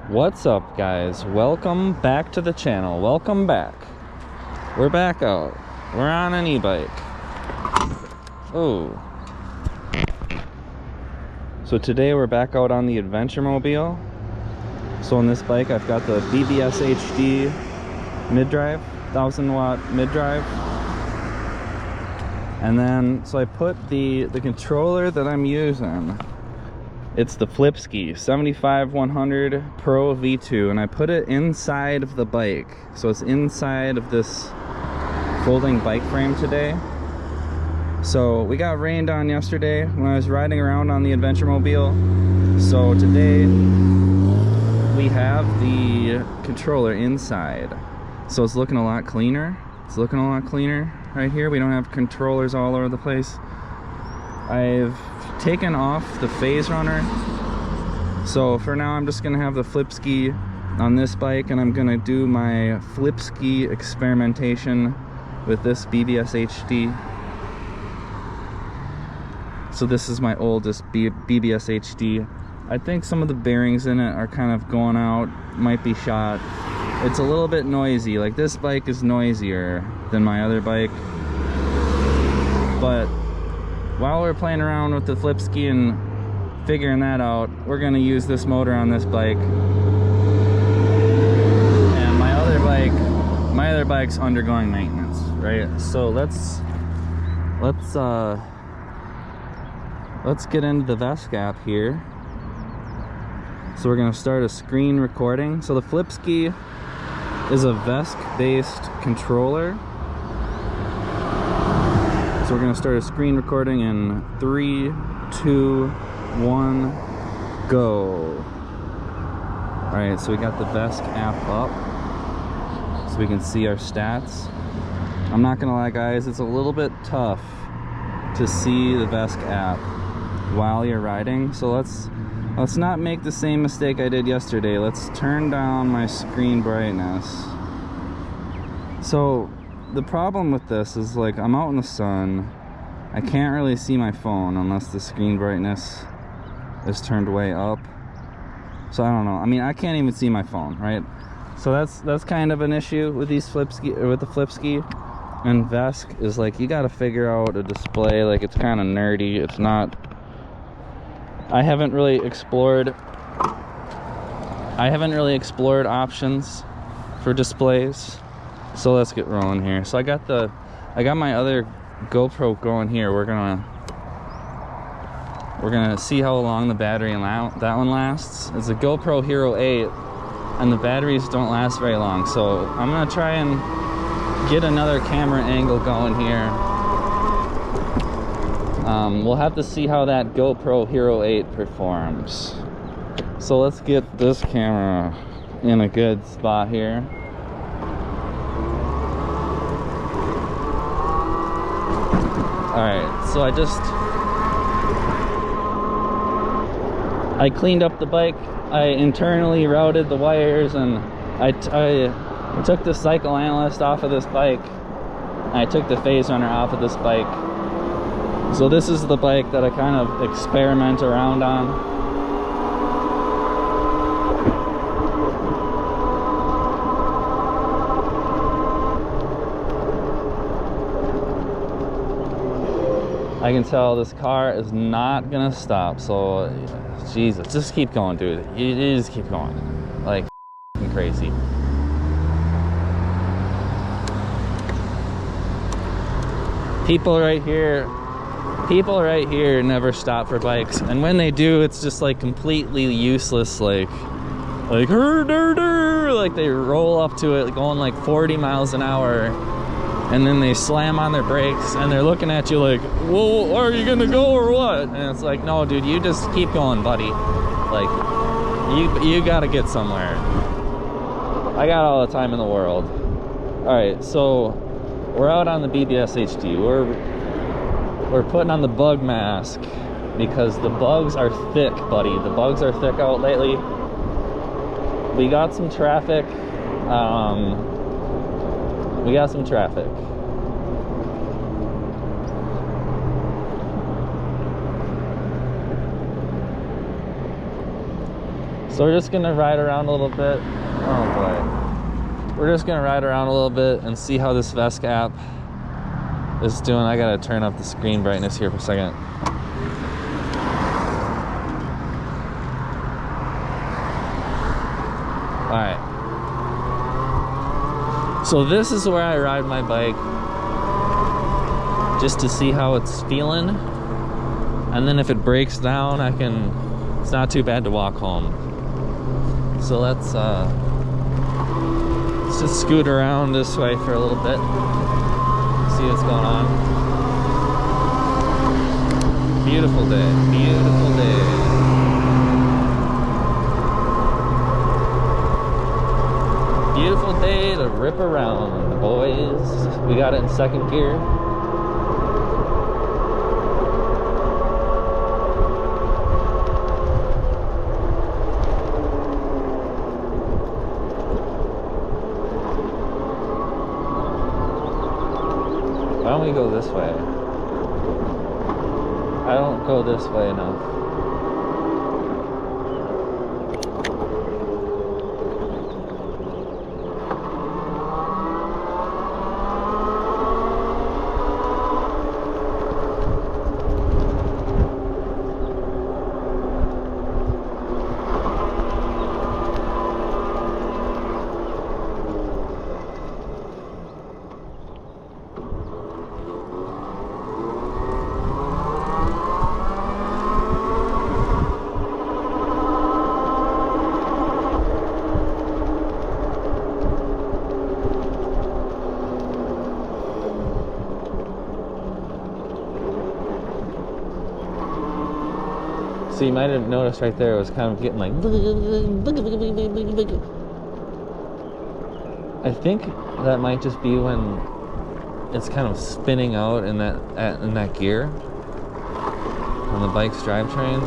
What's up, guys? Welcome back to the channel. Welcome back. We're back out. We're on an e-bike. Oh. So today we're back out on the adventure mobile. So on this bike I've got the BBSHD mid-drive, 1000-watt mid-drive. And then so I put the controller that I'm using. It's the Flipsky 75100 Pro V2, and I put it inside of the bike. So it's inside of this folding bike frame today. So we got rained on yesterday when I was riding around on the adventure mobile. So today we have the controller inside. So it's looking a lot cleaner. It's looking a lot cleaner right here. We don't have controllers all over the place. I've taken off the phase runner, so for now I'm just gonna have the Flipsky on this bike, and I'm gonna do my Flipsky experimentation with this BBSHD. So this is my oldest BBSHD. I think some of the bearings in it are kind of going out, might be shot. It's a little bit noisy. Like, this bike is noisier than my other bike, but while we're playing around with the Flipsky and figuring that out, we're going to use this motor on this bike. And my other bike's undergoing maintenance, right? So let's get into the VESC app here. So we're going to start a screen recording. So the Flipsky is a VESC based controller. So we're going to start a screen recording in 3, 2, 1, go. Alright, so we got the VESC app up so we can see our stats. I'm not going to lie, guys, it's a little bit tough to see the VESC app while you're riding. So let's not make the same mistake I did yesterday. Let's turn down my screen brightness. So the problem with this is, like, I'm out in the sun. I can't really see my phone unless the screen brightness is turned way up. So I don't know. I mean, I can't even see my phone, right? So that's kind of an issue with these Flipsky, or with the Flipsky. And VESC is like, you got to figure out a display. Like, it's kind of nerdy. It's not. I haven't really explored options for displays. So let's get rolling here. So I got my other GoPro going here. We're gonna see how long the battery and that one lasts. It's a GoPro Hero 8, and the batteries don't last very long. So I'm gonna try and get another camera angle going here. We'll have to see how that GoPro Hero 8 performs. So let's get this camera in a good spot here. Alright, so I cleaned up the bike. I internally routed the wires, and I took the cycle analyst off of this bike. I took the phase runner off of this bike. So this is the bike that I kind of experiment around on. I can tell this car is not gonna stop, so Jesus, just keep going, dude. You just keep going, like crazy. People right here never stop for bikes, and when they do, it's just like completely useless. Like they roll up to it going like 40 miles an hour. And then they slam on their brakes, and they're looking at you like, well, are you gonna go or what? And it's like, no, dude, you just keep going, buddy. Like, you gotta get somewhere. I got all the time in the world. All right, so we're out on the BBSHD. We're putting on the bug mask because the bugs are thick, buddy. The bugs are thick out lately. We got some traffic. So we're just gonna ride around a little bit. Oh boy. We're just gonna ride around a little bit and see how this VESC app is doing. I gotta turn up the screen brightness here for a second. Alright. So this is where I ride my bike, just to see how it's feeling. And then if it breaks down, it's not too bad to walk home. So let's just scoot around this way for a little bit, see what's going on. Beautiful day, beautiful day. Beautiful day to rip around, boys. We got it in second gear. Why don't we go this way? I don't go this way enough. So you might have noticed right there, it was kind of getting like. I think that might just be when it's kind of spinning out in that gear on the bike's drivetrain.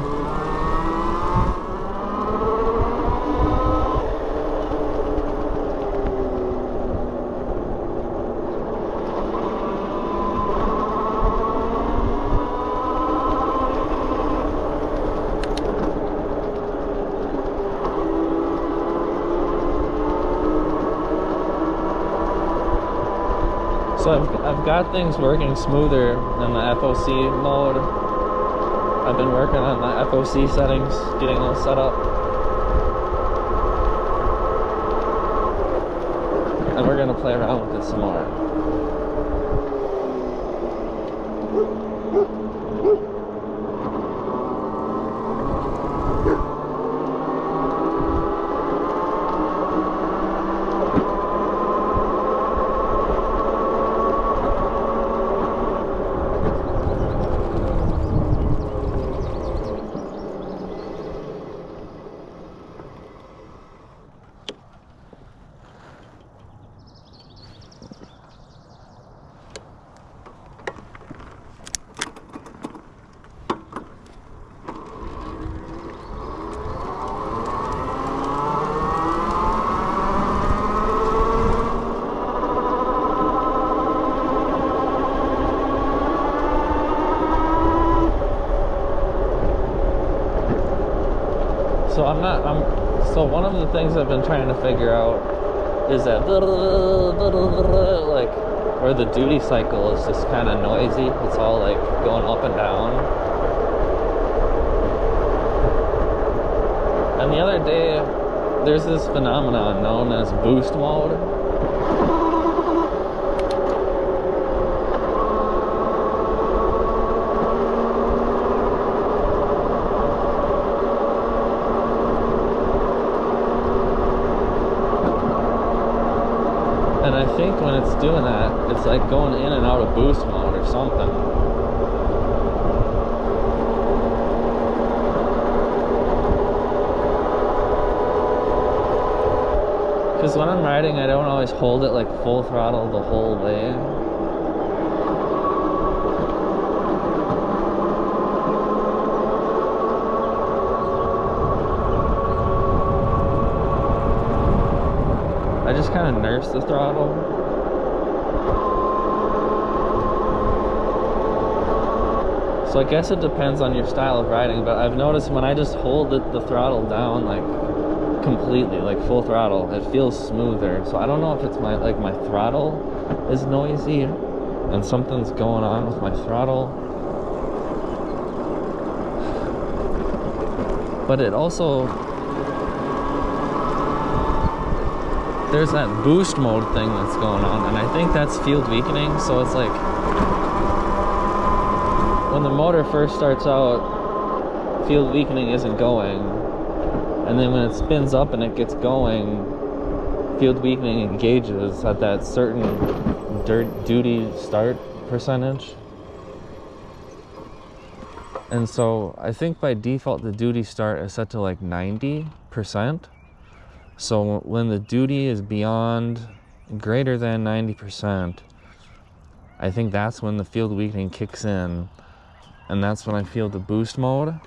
So I've got things working smoother in the FOC mode. I've been working on the FOC settings, getting those set up. And we're gonna play around with it some more. So one of the things I've been trying to figure out is that like where the duty cycle is just kind of noisy. It's all like going up and down. And the other day, there's this phenomenon known as boost mode. And I think when it's doing that, it's like going in and out of boost mode or something. Because when I'm riding, I don't always hold it like full throttle the whole way. I just kind of nurse the throttle. So I guess it depends on your style of riding, but I've noticed when I just hold the throttle down, like completely, like full throttle, it feels smoother. So I don't know if it's my throttle is noisy and something's going on with my throttle. But it also, there's that boost mode thing that's going on, and I think that's field weakening. So it's like when the motor first starts out, field weakening isn't going, and then when it spins up and it gets going, field weakening engages at that certain duty start percentage. And so I think by default the duty start is set to like 90%. So when the duty is beyond, greater than 90%, I think that's when the field weakening kicks in, and that's when I feel the boost mode.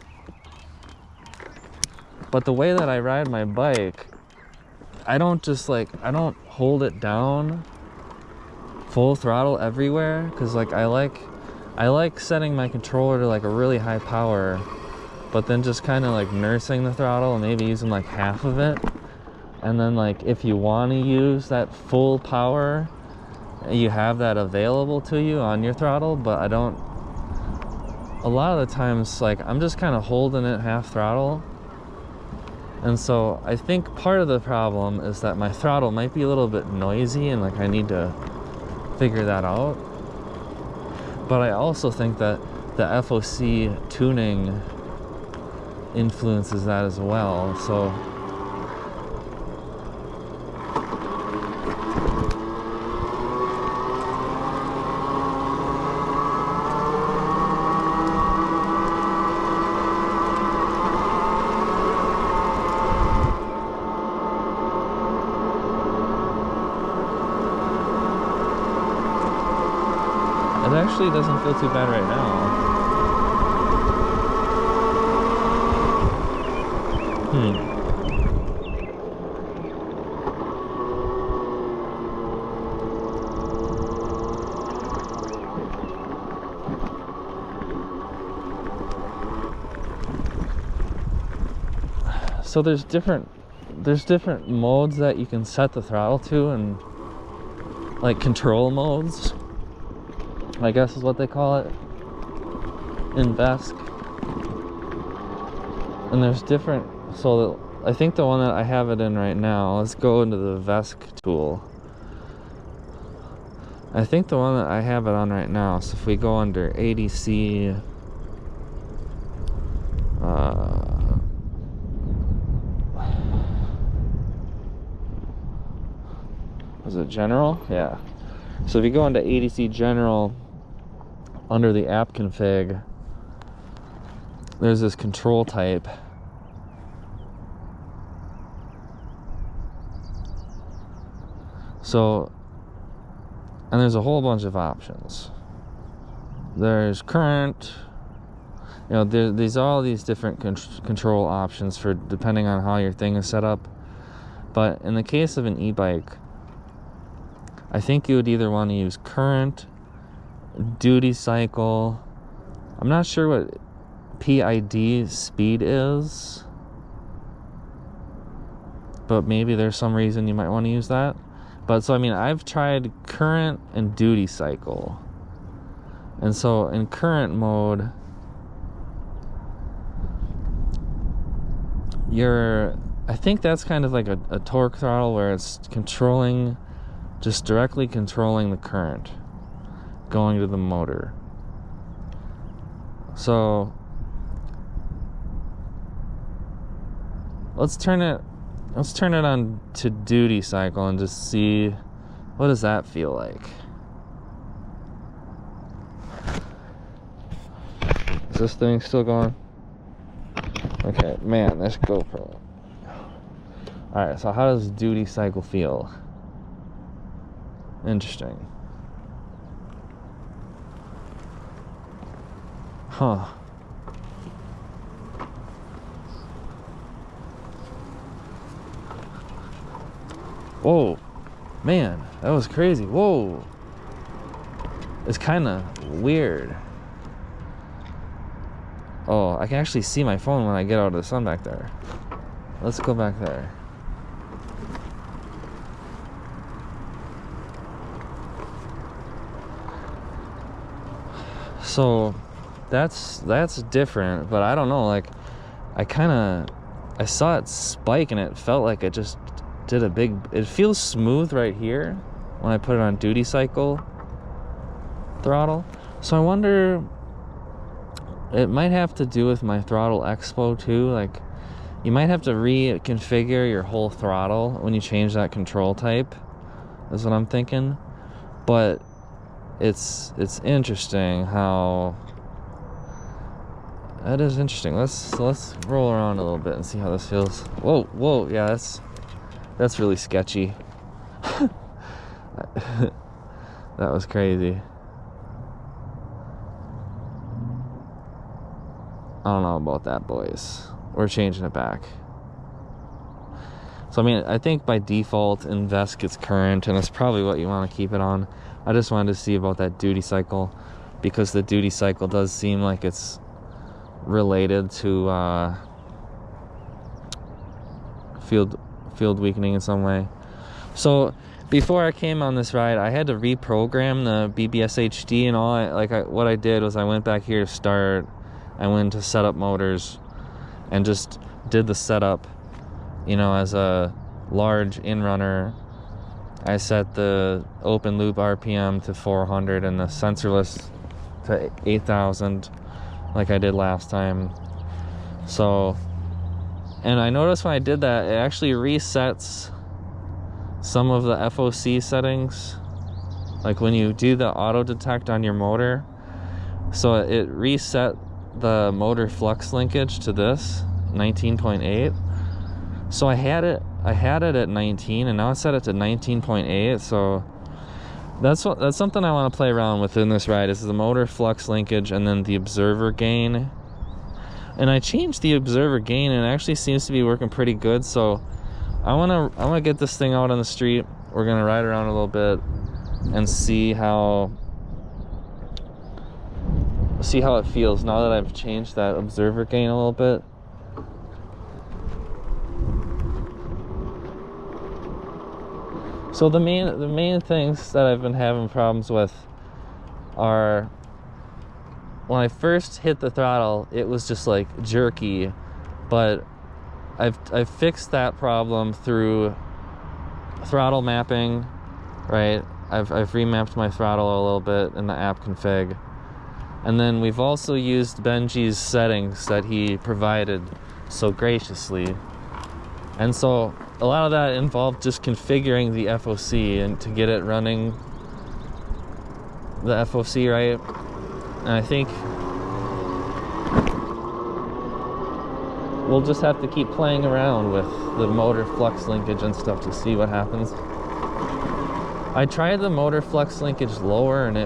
But the way that I ride my bike, I don't hold it down full throttle everywhere, because like I like setting my controller to like a really high power, but then just kind of like nursing the throttle and maybe using like half of it. And then like if you want to use that full power, you have that available to you on your throttle. But I don't, a lot of the times like I'm just kind of holding it half throttle. And so I think part of the problem is that my throttle might be a little bit noisy, and like I need to figure that out. But I also think that the FOC tuning influences that as well. So it actually doesn't feel too bad right now. So there's different modes that you can set the throttle to, and like control modes, I guess is what they call it in VESC. And there's different, so I think the one that I have it in right now, let's go into the VESC tool. I think the one that I have it on right now, so if we go under ADC, was it general? Yeah. So if you go into ADC general, under the app config, there's this control type. So, and there's a whole bunch of options. There's current, you know, these are all these different control options for depending on how your thing is set up. But in the case of an e-bike, I think you would either want to use current, duty cycle. I'm not sure what PID speed is, but maybe there's some reason you might want to use that. But so I mean, I've tried current and duty cycle, and so in current mode, I think that's kind of like a torque throttle where it's controlling, just directly controlling the current going to the motor. So let's turn it on to duty cycle and just see what does that feel like. Is this thing still going? Okay, man, this GoPro. Alright, so how does duty cycle feel? Interesting. Huh. Whoa. Man, that was crazy. Whoa. It's kind of weird. Oh, I can actually see my phone when I get out of the sun back there. Let's go back there. So that's different, but I don't know, like I saw it spike and it felt like it just did a big, it feels smooth right here when I put it on duty cycle throttle. So I wonder, it might have to do with my throttle expo too. Like you might have to reconfigure your whole throttle when you change that control type, is what I'm thinking. But it's interesting how that is interesting. Let's roll around a little bit and see how this feels. Whoa, yeah, that's really sketchy. That was crazy. I don't know about that, boys. We're changing it back. So I mean, I think by default Invest gets current, and that's probably what you want to keep it on. I just wanted to see about that duty cycle, because the duty cycle does seem like it's related to field weakening in some way. So before I came on this ride, I had to reprogram the BBSHD and all. What I did was I went back here to start, I went to setup motors and just did the setup, you know, as a large in-runner. I set the open loop RPM to 400 and the sensorless to 8,000 like I did last time. So, and I noticed when I did that, it actually resets some of the FOC settings, like when you do the auto detect on your motor. So it reset the motor flux linkage to this 19.8. So I had it at 19 and now it's set it to 19.8. So that's something I want to play around with in this ride, is the motor flux linkage and then the observer gain. And I changed the observer gain and it actually seems to be working pretty good. So I want to get this thing out on the street. We're going to ride around a little bit and see how it feels now that I've changed that observer gain a little bit. So the main things that I've been having problems with are, when I first hit the throttle, it was just like jerky, but I've fixed that problem through throttle mapping, right? I've remapped my throttle a little bit in the app config. And then we've also used Benji's settings that he provided so graciously. And so a lot of that involved just configuring the FOC and to get it running the FOC right. And I think we'll just have to keep playing around with the motor flux linkage and stuff to see what happens. I tried the motor flux linkage lower and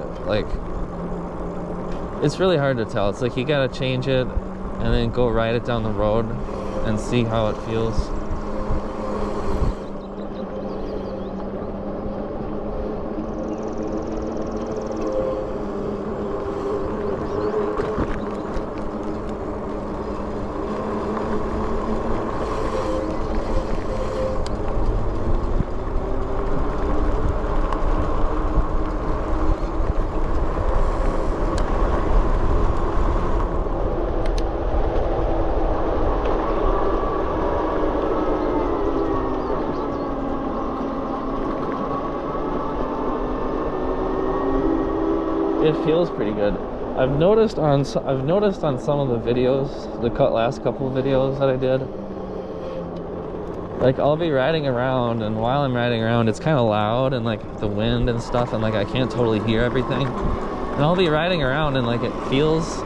it's really hard to tell. It's like you gotta change it and then go ride it down the road and see how it feels. It feels pretty good. I've noticed on some of the videos, the last couple of videos that I did, like I'll be riding around, and while I'm riding around it's kind of loud and like the wind and stuff, and like I can't totally hear everything, and I'll be riding around and like it feels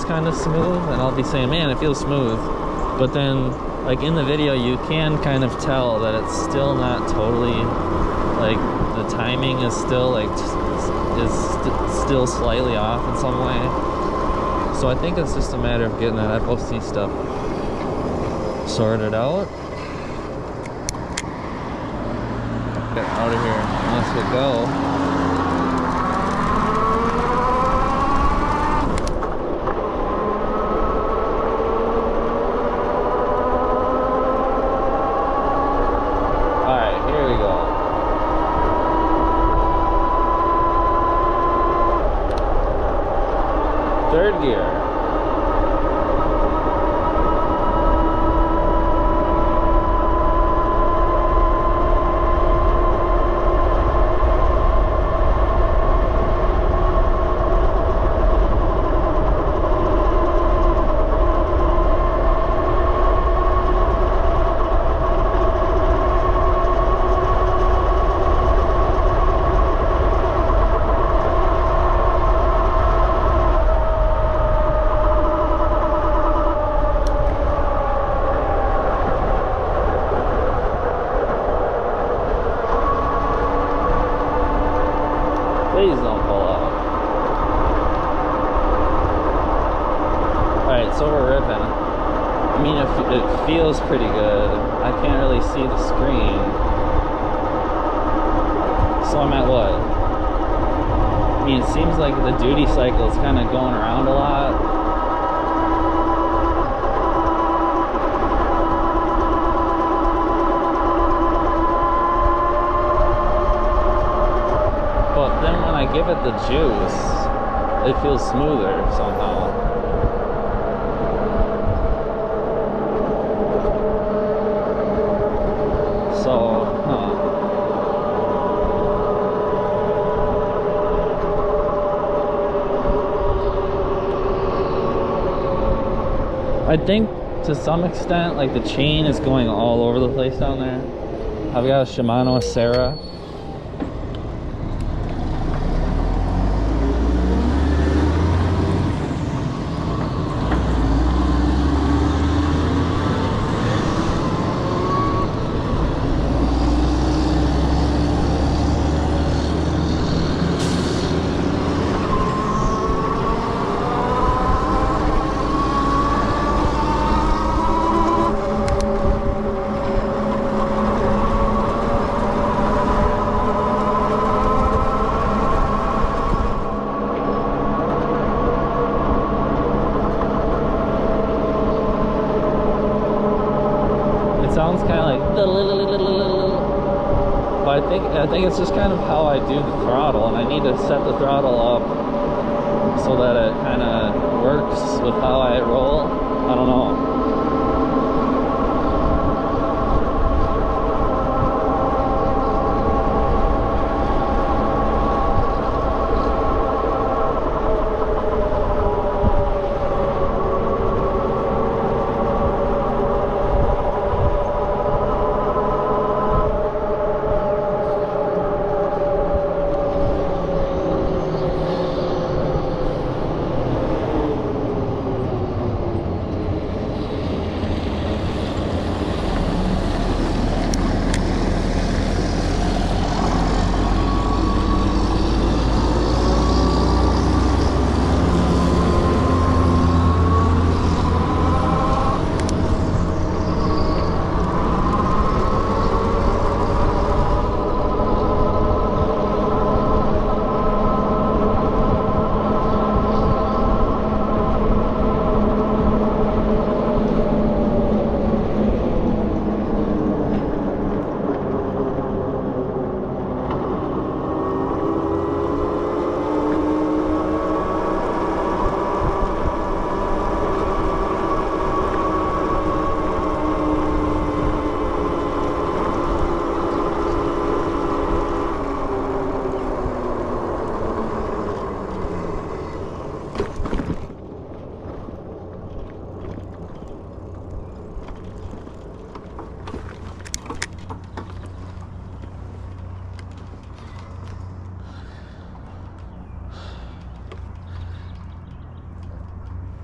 kind of smooth, and I'll be saying, man, it feels smooth, but then like in the video you can kind of tell that it's still not totally, like the timing is still like still slightly off in some way. So I think it's just a matter of getting that FOC stuff sorted out. Get out of here. Let's go. third gear. Please don't pull out. Alright, so we're ripping. I mean, it feels pretty good. I can't really see the screen. So I'm at what? I mean, it seems like the duty cycle is kind of going around a lot. But then when I give it the juice, it feels smoother somehow. So, I think to some extent, like the chain is going all over the place down there. I've got a Shimano Acera. Sounds kind of like, but I think it's just kind of how I do the throttle, and I need to set the throttle up so that it kind of works with how I roll. I don't know.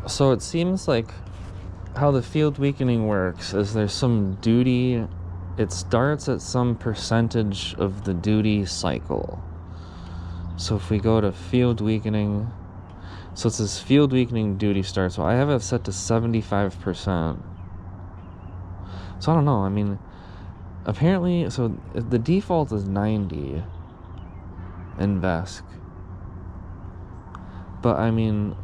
So it seems like how the field weakening works is there's some duty, it starts at some percentage of the duty cycle. So if we go to field weakening, so it says field weakening duty start. So I have it set to 75%. So I don't know, I mean, apparently, so the default is 90 in VESC. But I mean,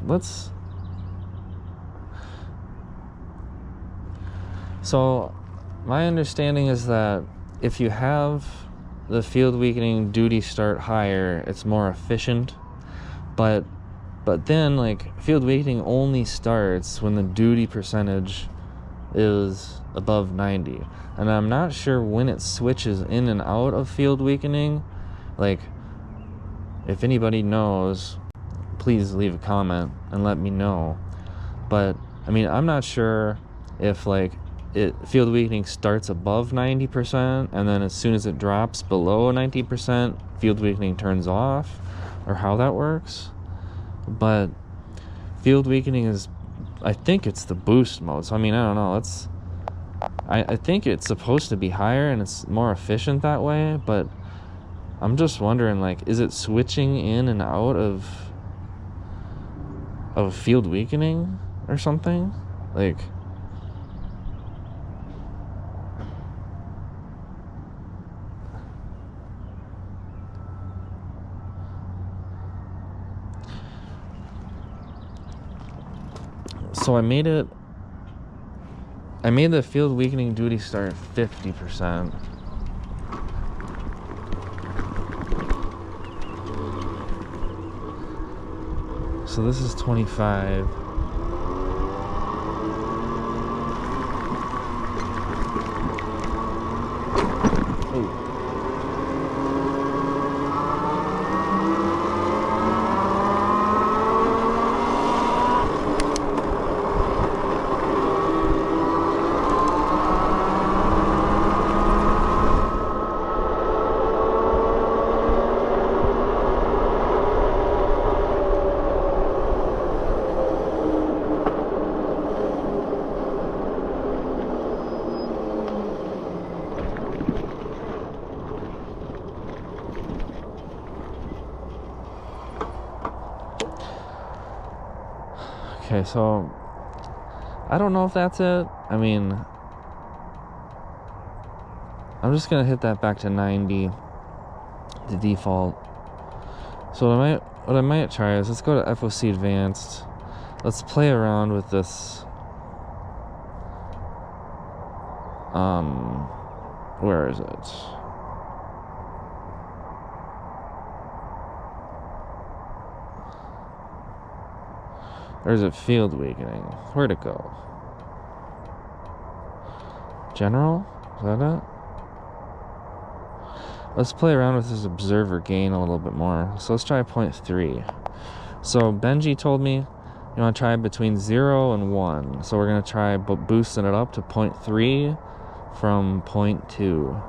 so my understanding is that if you have the field weakening duty start higher, it's more efficient. But But then, like, field weakening only starts when the duty percentage is above 90. And I'm not sure when it switches in and out of field weakening. Like, if anybody knows, please leave a comment and let me know. But, I mean, I'm not sure if, like, field weakening starts above 90%, and then as soon as it drops below 90%, field weakening turns off, or how that works. But field weakening is, I think it's the boost mode. So I mean, I don't know. I think it's supposed to be higher and it's more efficient that way. But I'm just wondering, like, is it switching in and out of field weakening or something? Like, so I made the field weakening duty start at 50%. So this is 25. Okay, so I don't know if that's it. I mean, I'm just gonna hit that back to 90, the default. So what I might try is, let's go to FOC Advanced. Let's play around with this. Where is it? Or is it field weakening? Where'd it go? General? Is that it? Let's play around with this observer gain a little bit more. So let's try 0.3. So Benji told me you want to try between 0 and 1. So we're going to try boosting it up to 0.3 from 0.2.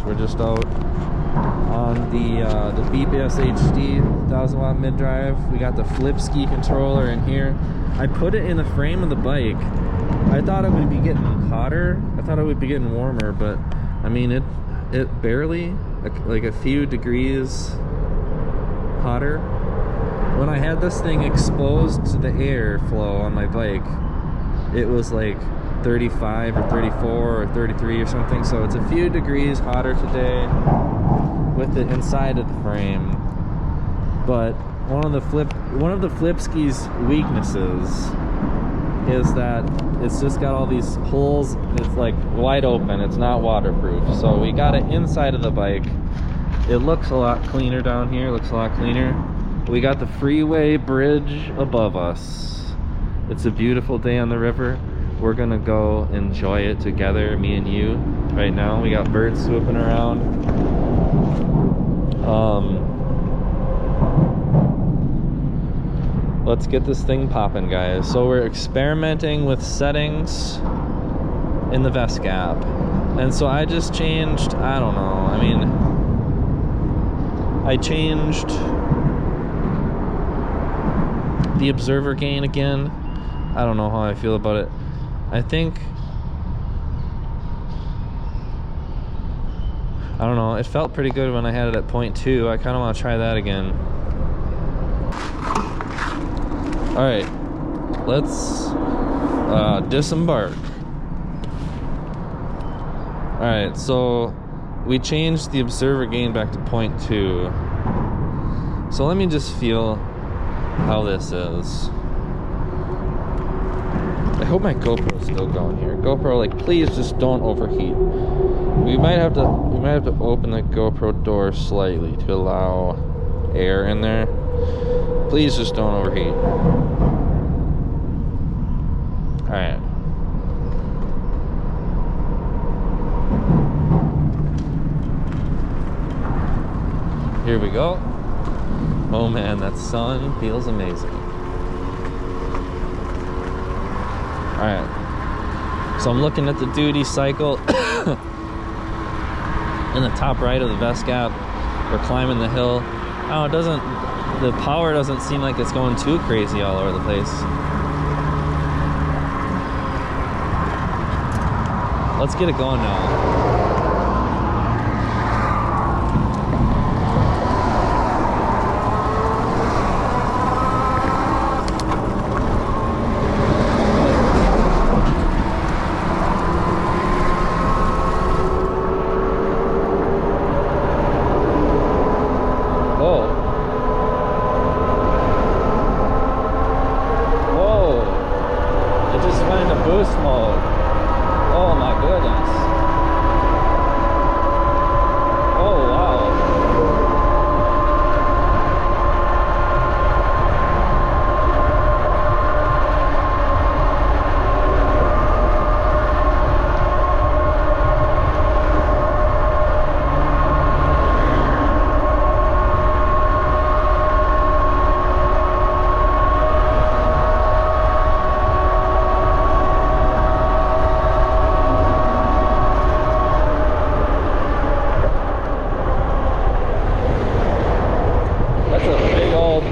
We're just out on the BBSHD 1000 watt mid drive. We got the Flipsky controller in here. I put it in the frame of the bike. I thought it would be getting hotter. I thought it would be getting warmer, but I mean it barely, like a few degrees hotter. When I had this thing exposed to the airflow on my bike, it was like 35 or 34 or 33 or something. So it's a few degrees hotter today with it inside of the frame. But one of the Flipsky's weaknesses is that it's just got all these holes. It's like wide open. It's not waterproof. So we got it inside of the bike. It looks a lot cleaner down here. Looks a lot cleaner. We got the freeway bridge above us. It's a beautiful day on the river. We're gonna go enjoy it together, me and you. Right now we got birds swooping around. let's get this thing popping, guys. So we're experimenting with settings in the VESC app. And so I just changed, I don't know, I mean, I changed the observer gain again. I don't know how I feel about it. I think, I don't know, it felt pretty good when I had it at 0.2. I kind of want to try that again. All right, let's disembark. All right, so we changed the observer gain back to 0.2. So let me just feel how this is. I hope my GoPro's still going here. GoPro, like, please just don't overheat. We might have to open the GoPro door slightly to allow air in there. Please just don't overheat. All right. Here we go. Oh man, that sun feels amazing. All right. So I'm looking at the duty cycle in the top right of the VESC app. We're climbing the hill. Oh, the power doesn't seem like it's going too crazy all over the place. Let's get it going now.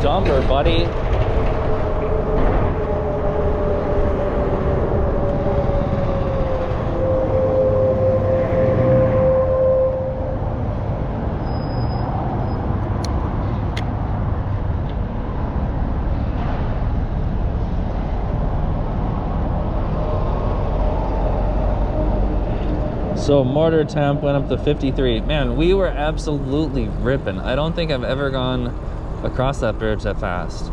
Jumper, buddy. So mortar temp went up to 53. Man, we were absolutely ripping. I don't think I've ever gone across that bridge that fast.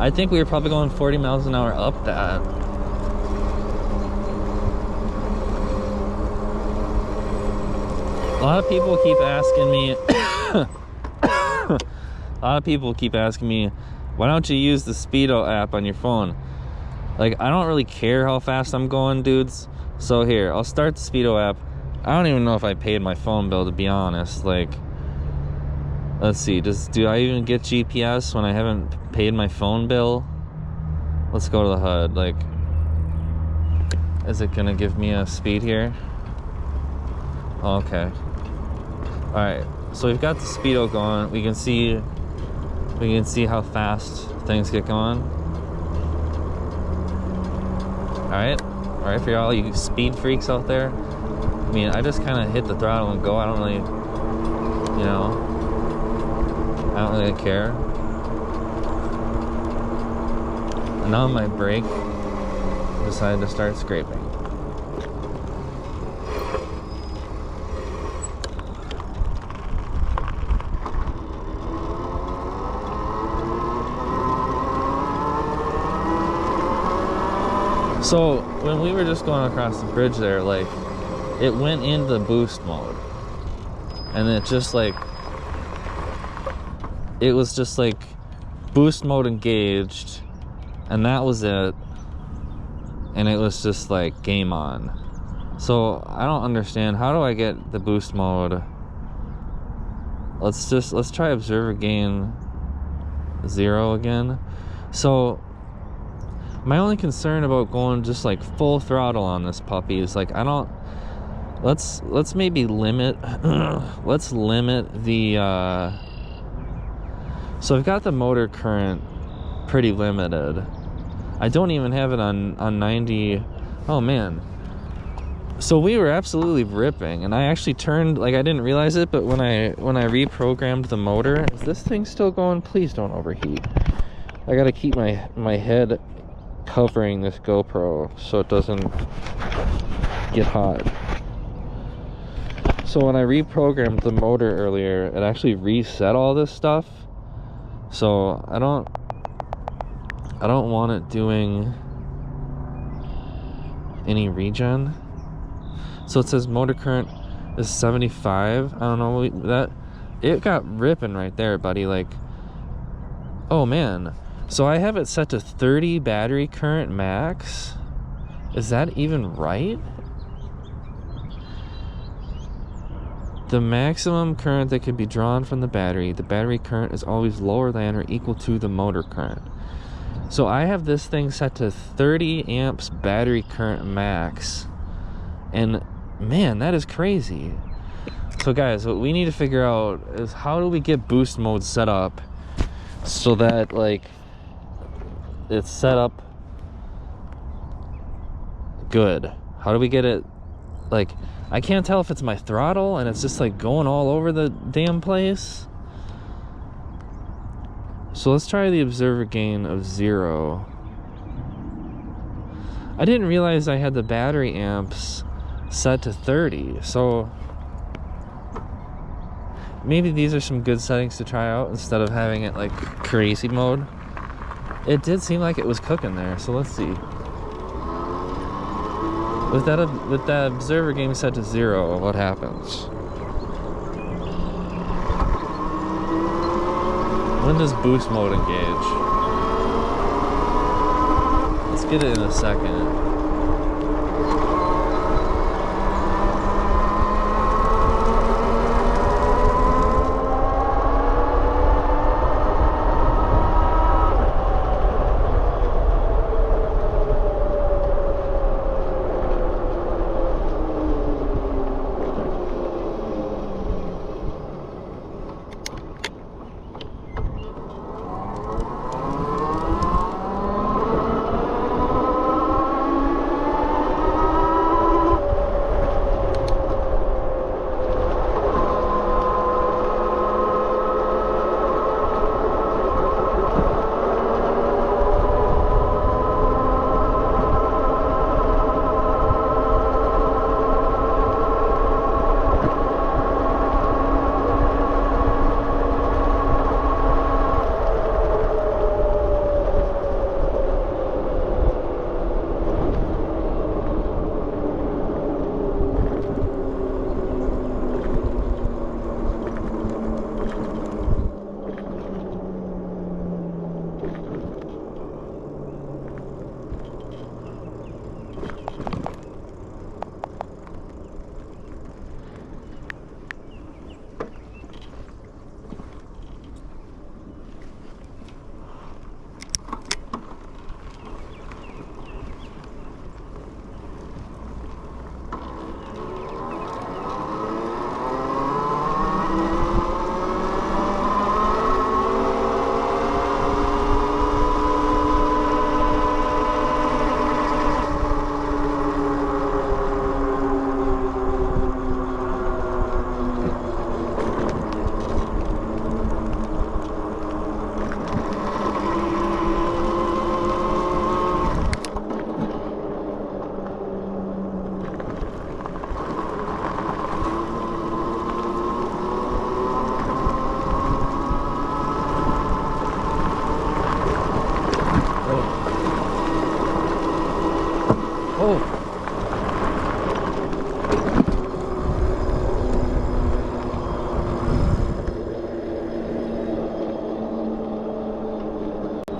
I think we were probably going 40 miles an hour up that. A lot of people keep asking me why don't you use the Speedo app on your phone? Like, I don't really care how fast I'm going, dudes. So here, I'll start the Speedo app. I don't even know if I paid my phone bill, to be honest. Like, let's see, do I even get GPS when I haven't paid my phone bill? Let's go to the HUD. Like, is it gonna give me a speed here? Oh, okay. All right, so we've got the Speedo going. We can see how fast things get going. All right, for all you speed freaks out there. I mean, I just kind of hit the throttle and go. I don't really, you know, I don't really care. And now my brake decided to start scraping. So when we were just going across the bridge there, like, it went into boost mode, and it just like, it was just like boost mode engaged, and that was it, and it was just like game on. So I don't understand, how do I get the boost mode? Let's try observer gain 0 again. So my only concern about going just like full throttle on this puppy is like let's maybe limit let's limit the so I've got the motor current pretty limited. I don't even have it on 90. Oh man. So we were absolutely ripping, and I actually turned, like, I didn't realize it, but when I reprogrammed the motor, is this thing still going? Please don't overheat. I gotta keep my head covering this GoPro so it doesn't get hot. So when I reprogrammed the motor earlier, it actually reset all this stuff. So I don't want it doing any regen. So it says motor current is 75. I don't know, that it got ripping right there, buddy. Like, oh man. So I have it set to 30 battery current max. Is that even right? The maximum current that can be drawn from the battery current is always lower than or equal to the motor current. So I have this thing set to 30 amps battery current max, and man, that is crazy. So guys, what we need to figure out is how do we get boost mode set up so that, like, it's set up good. How do we get it, like, I can't tell if it's my throttle and it's just like going all over the damn place. So let's try the observer gain of 0. I didn't realize I had the battery amps set to 30, so maybe these are some good settings to try out instead of having it like crazy mode. It did seem like it was cooking there, so let's see. With that observer gain set to 0, what happens? When does boost mode engage? Let's get it in a second.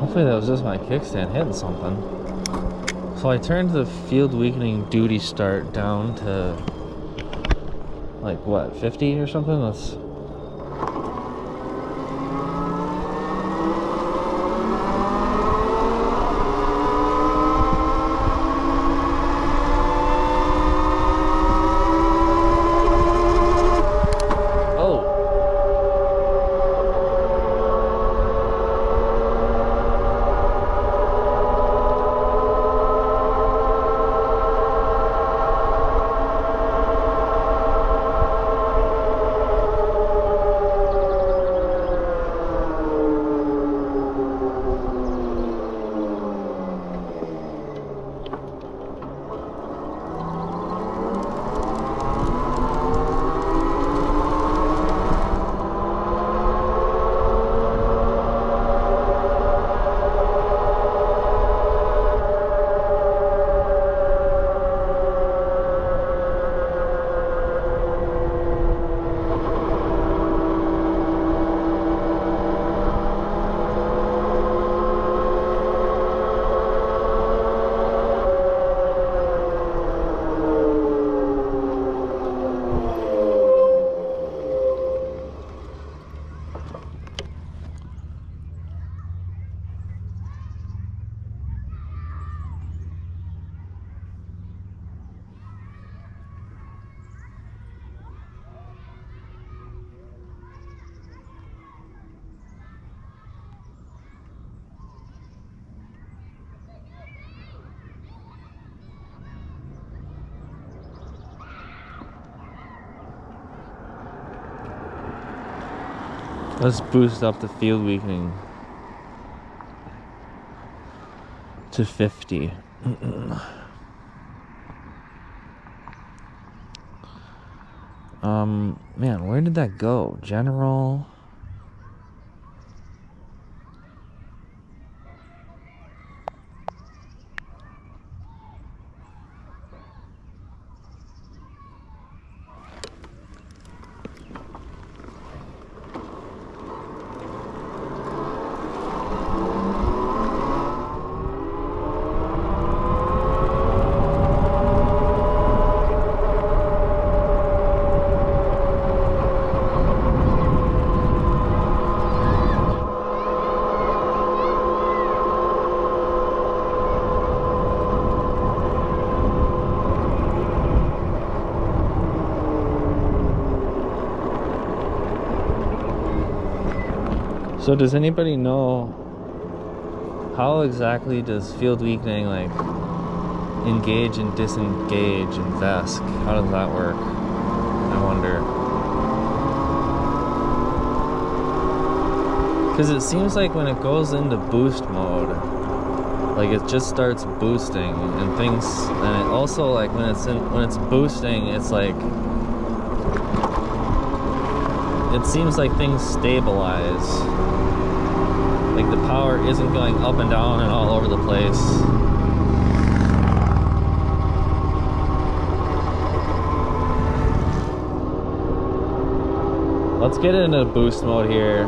Hopefully that was just my kickstand hitting something. So I turned the field weakening duty start down to like what, 50 or something? Let's Let's boost up the field weakening to 50. Man, where did that go? General. So does anybody know how exactly does field weakening like engage and disengage in VESC? How does that work? I wonder. Because it seems like when it goes into boost mode, like it just starts boosting and things, and it also like when it's boosting, it's like it seems like things stabilize. Like the power isn't going up and down and all over the place. Let's get into boost mode here.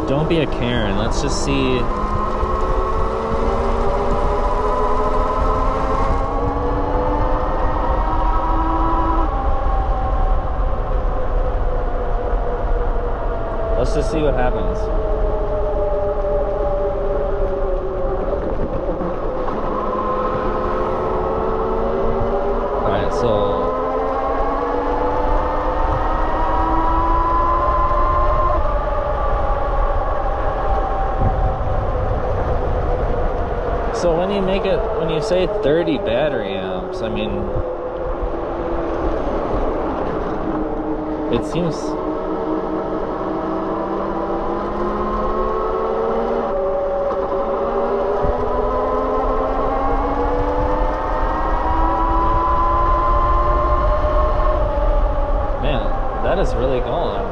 Don't be a Karen. Let's just see. Let's just see what happens. Alright, so when you make it, when you say 30 battery amps, I mean, it seems. That is really going.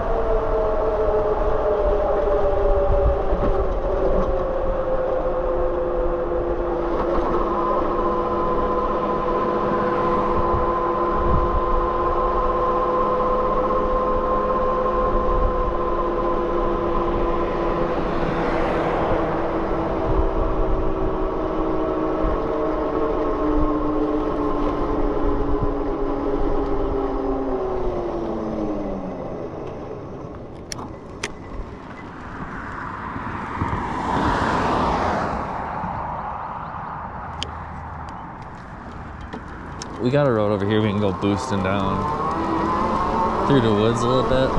We got a road over here we can go boosting down through the woods a little bit.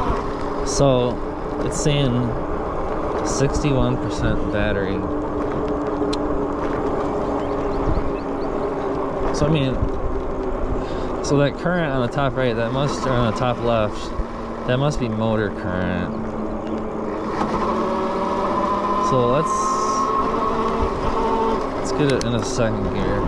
So it's saying 61% battery. So I mean, so that current on the top right, that must, or on the top left, that must be motor current. So let's get it in a second gear.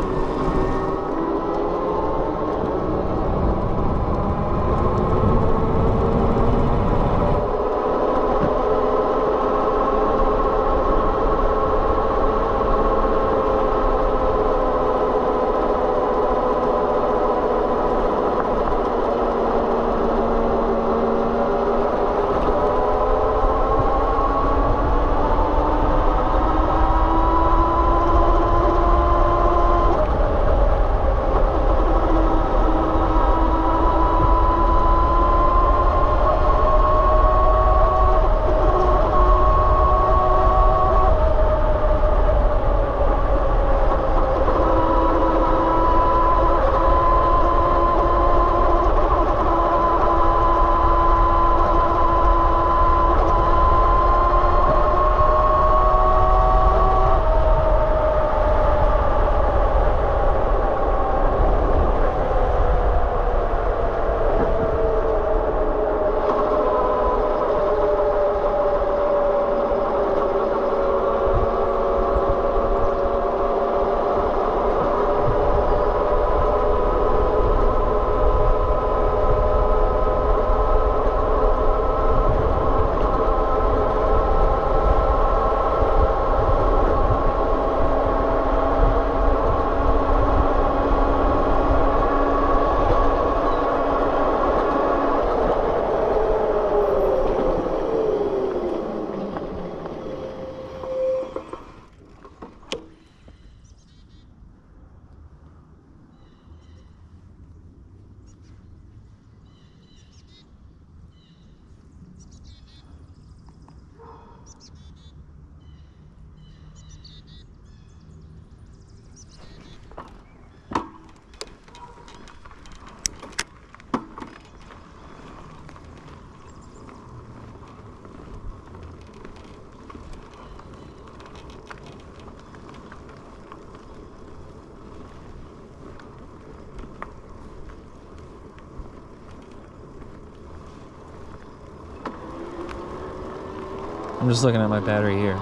I'm just looking at my battery here.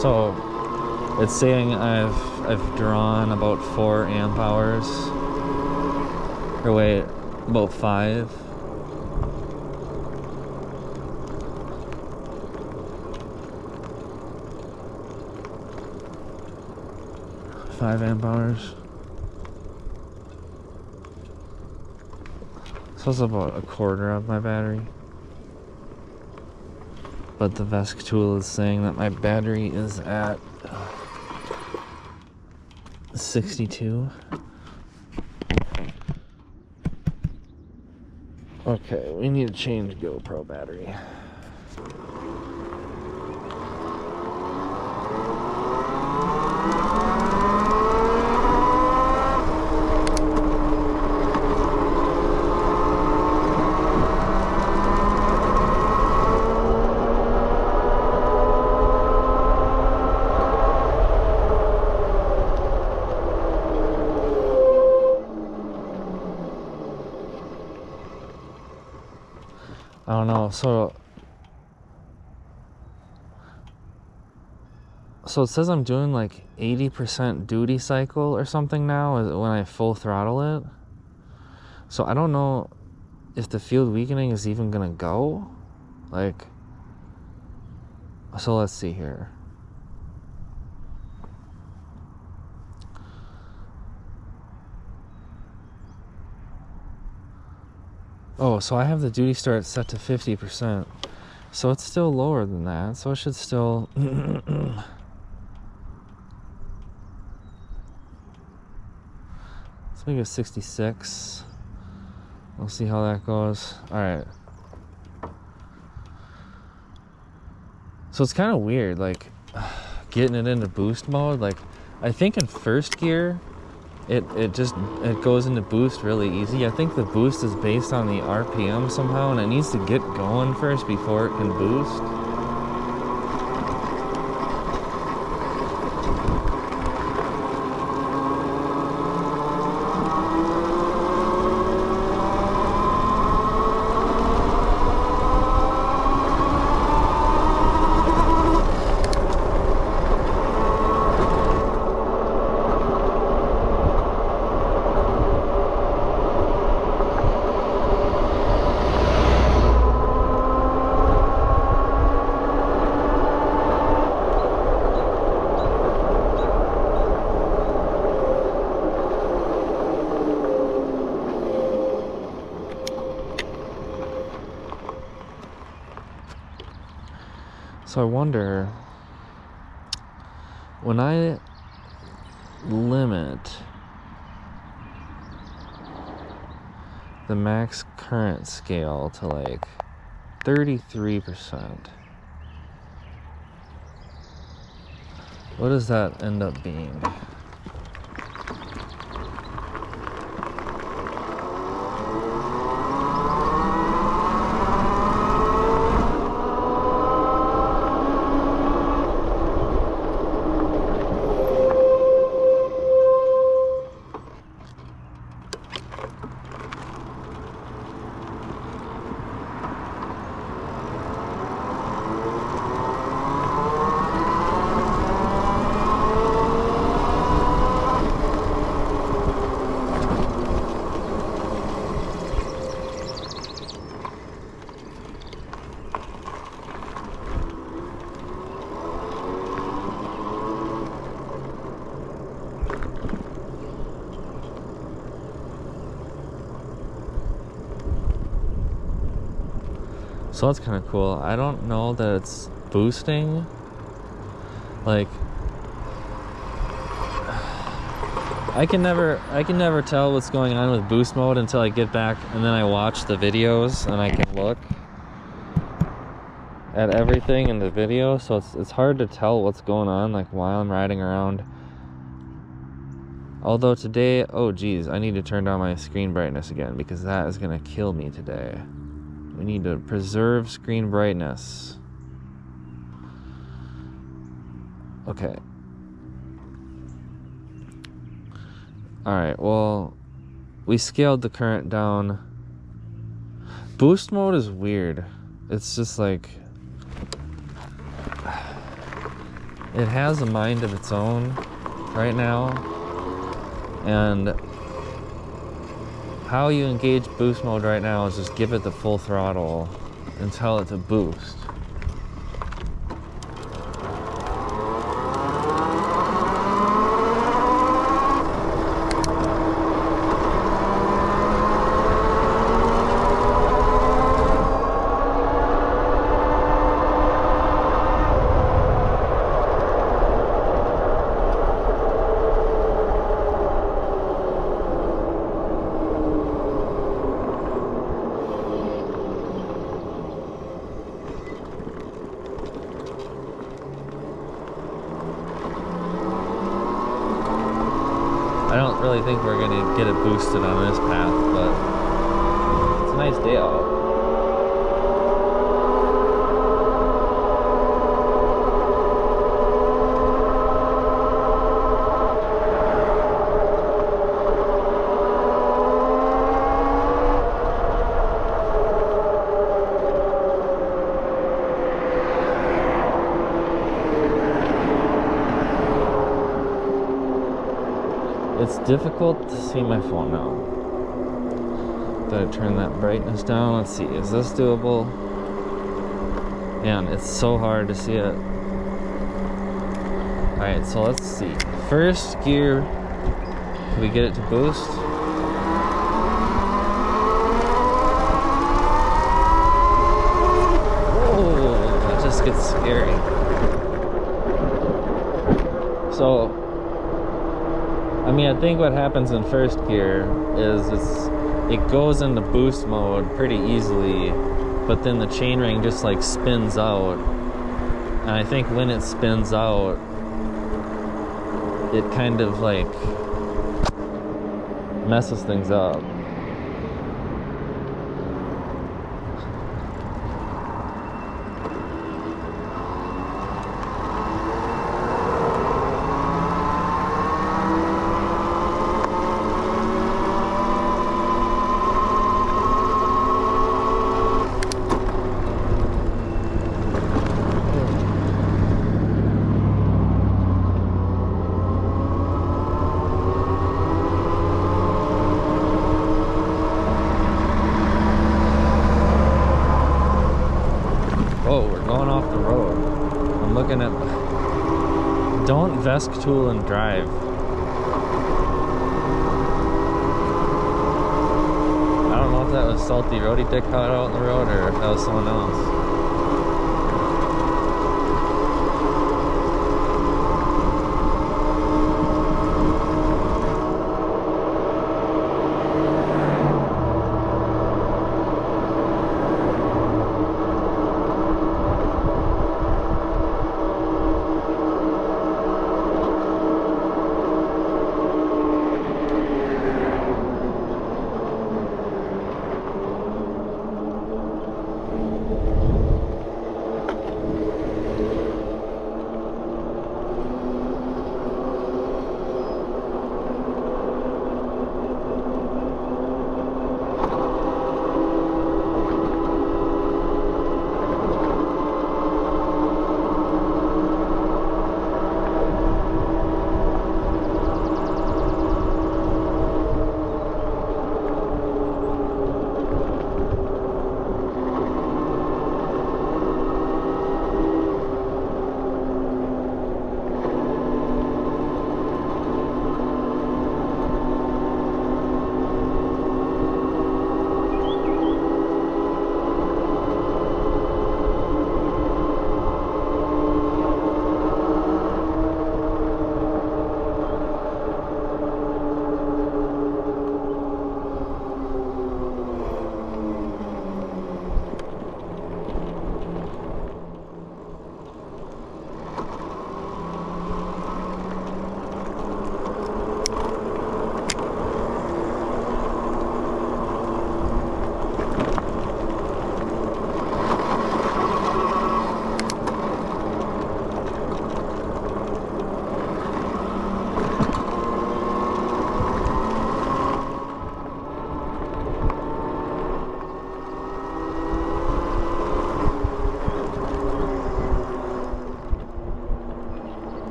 So it's saying I've drawn about 4 amp hours. Or wait, about 5. Amp hours. So it's about a quarter of my battery. But the VESC tool is saying that my battery is at 62. Okay, we need to change GoPro battery. I don't know, so it says I'm doing like 80% duty cycle or something now when I full throttle it. So I don't know if the field weakening is even gonna go. Like, so let's see here. Oh, so I have the duty start set to 50%. So it's still lower than that. So it should still... Let's make it 66. We'll see how that goes. Alright. So it's kind of weird, like, getting it into boost mode. Like, I think in first gear, it goes into boost really easy. I think the boost is based on the RPM somehow, and it needs to get going first before it can boost. So I wonder, when I limit the max current scale to like 33%, what does that end up being? So that's kind of cool. I don't know that it's boosting. Like, I can never tell what's going on with boost mode until I get back and then I watch the videos and I can look at everything in the video. So it's hard to tell what's going on like while I'm riding around. Although today, oh geez, I need to turn down my screen brightness again because that is gonna kill me today. We need to preserve screen brightness. Okay. Alright, well, we scaled the current down. Boost mode is weird. It's just like, it has a mind of its own right now, and how you engage boost mode right now is just give it the full throttle and tell it to boost. I don't really think we're gonna get it boosted on this path, but it's a nice day out. It's difficult to see my phone now. Did I turn that brightness down? Let's see, is this doable? Man, it's so hard to see it. Alright, so let's see. First gear, can we get it to boost? Whoa, that just gets scary. So, I mean, I think what happens in first gear is it goes into boost mode pretty easily, but then the chainring just like spins out. And I think when it spins out, it kind of like messes things up. Don't Vesk tool and drive. I don't know if that was Salty Roadie Dick caught out on the road or if that was someone else.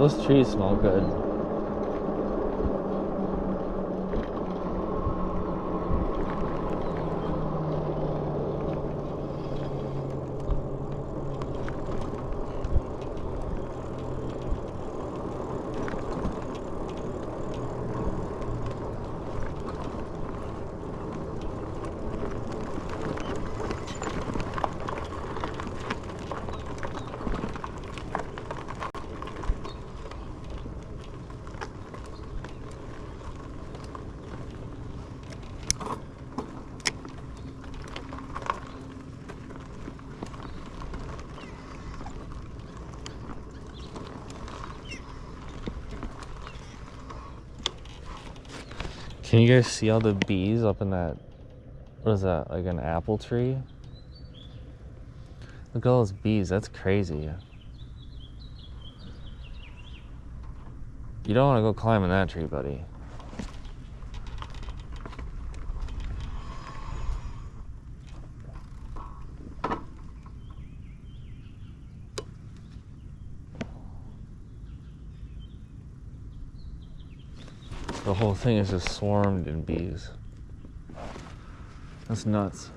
Those trees smell good. Can you guys see all the bees up in that, what is that, like an apple tree? Look at all those bees, that's crazy. You don't want to go climbing that tree, buddy. The whole thing is just swarmed in bees. That's nuts.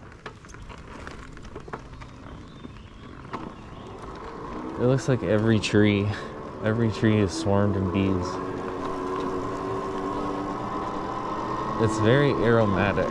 It looks like every tree is swarmed in bees. It's very aromatic.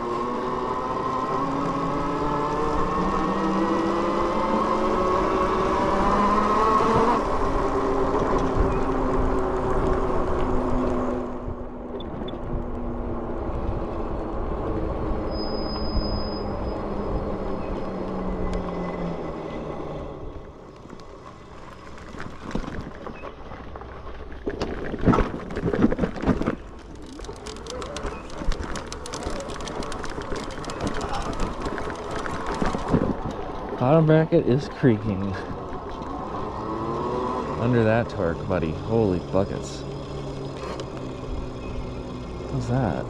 Bottom bracket is creaking under that torque, buddy. Holy buckets. What's that?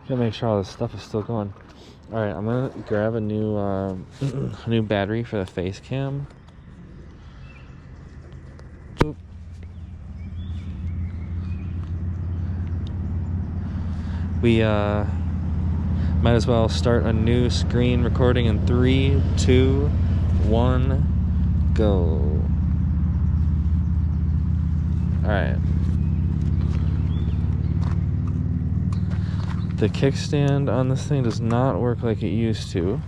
Gotta make sure all this stuff is still going. Alright, I'm gonna grab a new new battery for the face cam. Boop. We might as well start a new screen recording in 3, 2, 1, go. Alright. The kickstand on this thing does not work like it used to.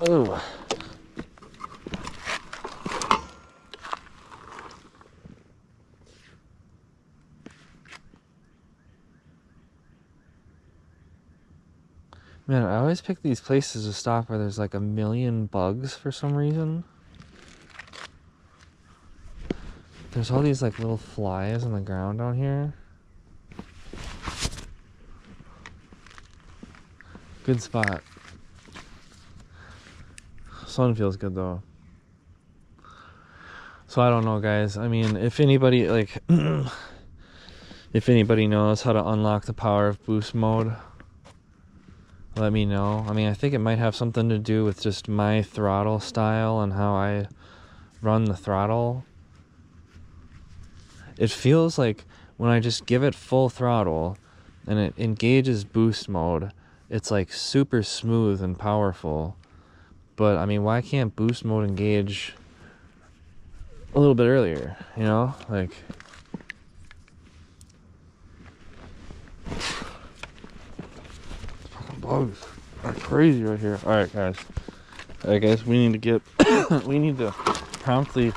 Oh. Man, I always pick these places to stop where there's like a million bugs for some reason. There's all these like little flies on the ground down here. Good spot. Sun feels good though. So I don't know, guys. I mean, if anybody like if anybody knows how to unlock the power of boost mode, let me know. I mean, I think it might have something to do with just my throttle style and how I run the throttle. It feels like when I just give it full throttle and it engages boost mode, it's like super smooth and powerful. But I mean, why can't boost mode engage a little bit earlier, you know? Like, fucking bugs are crazy right here. Alright guys, we need to get we need to promptly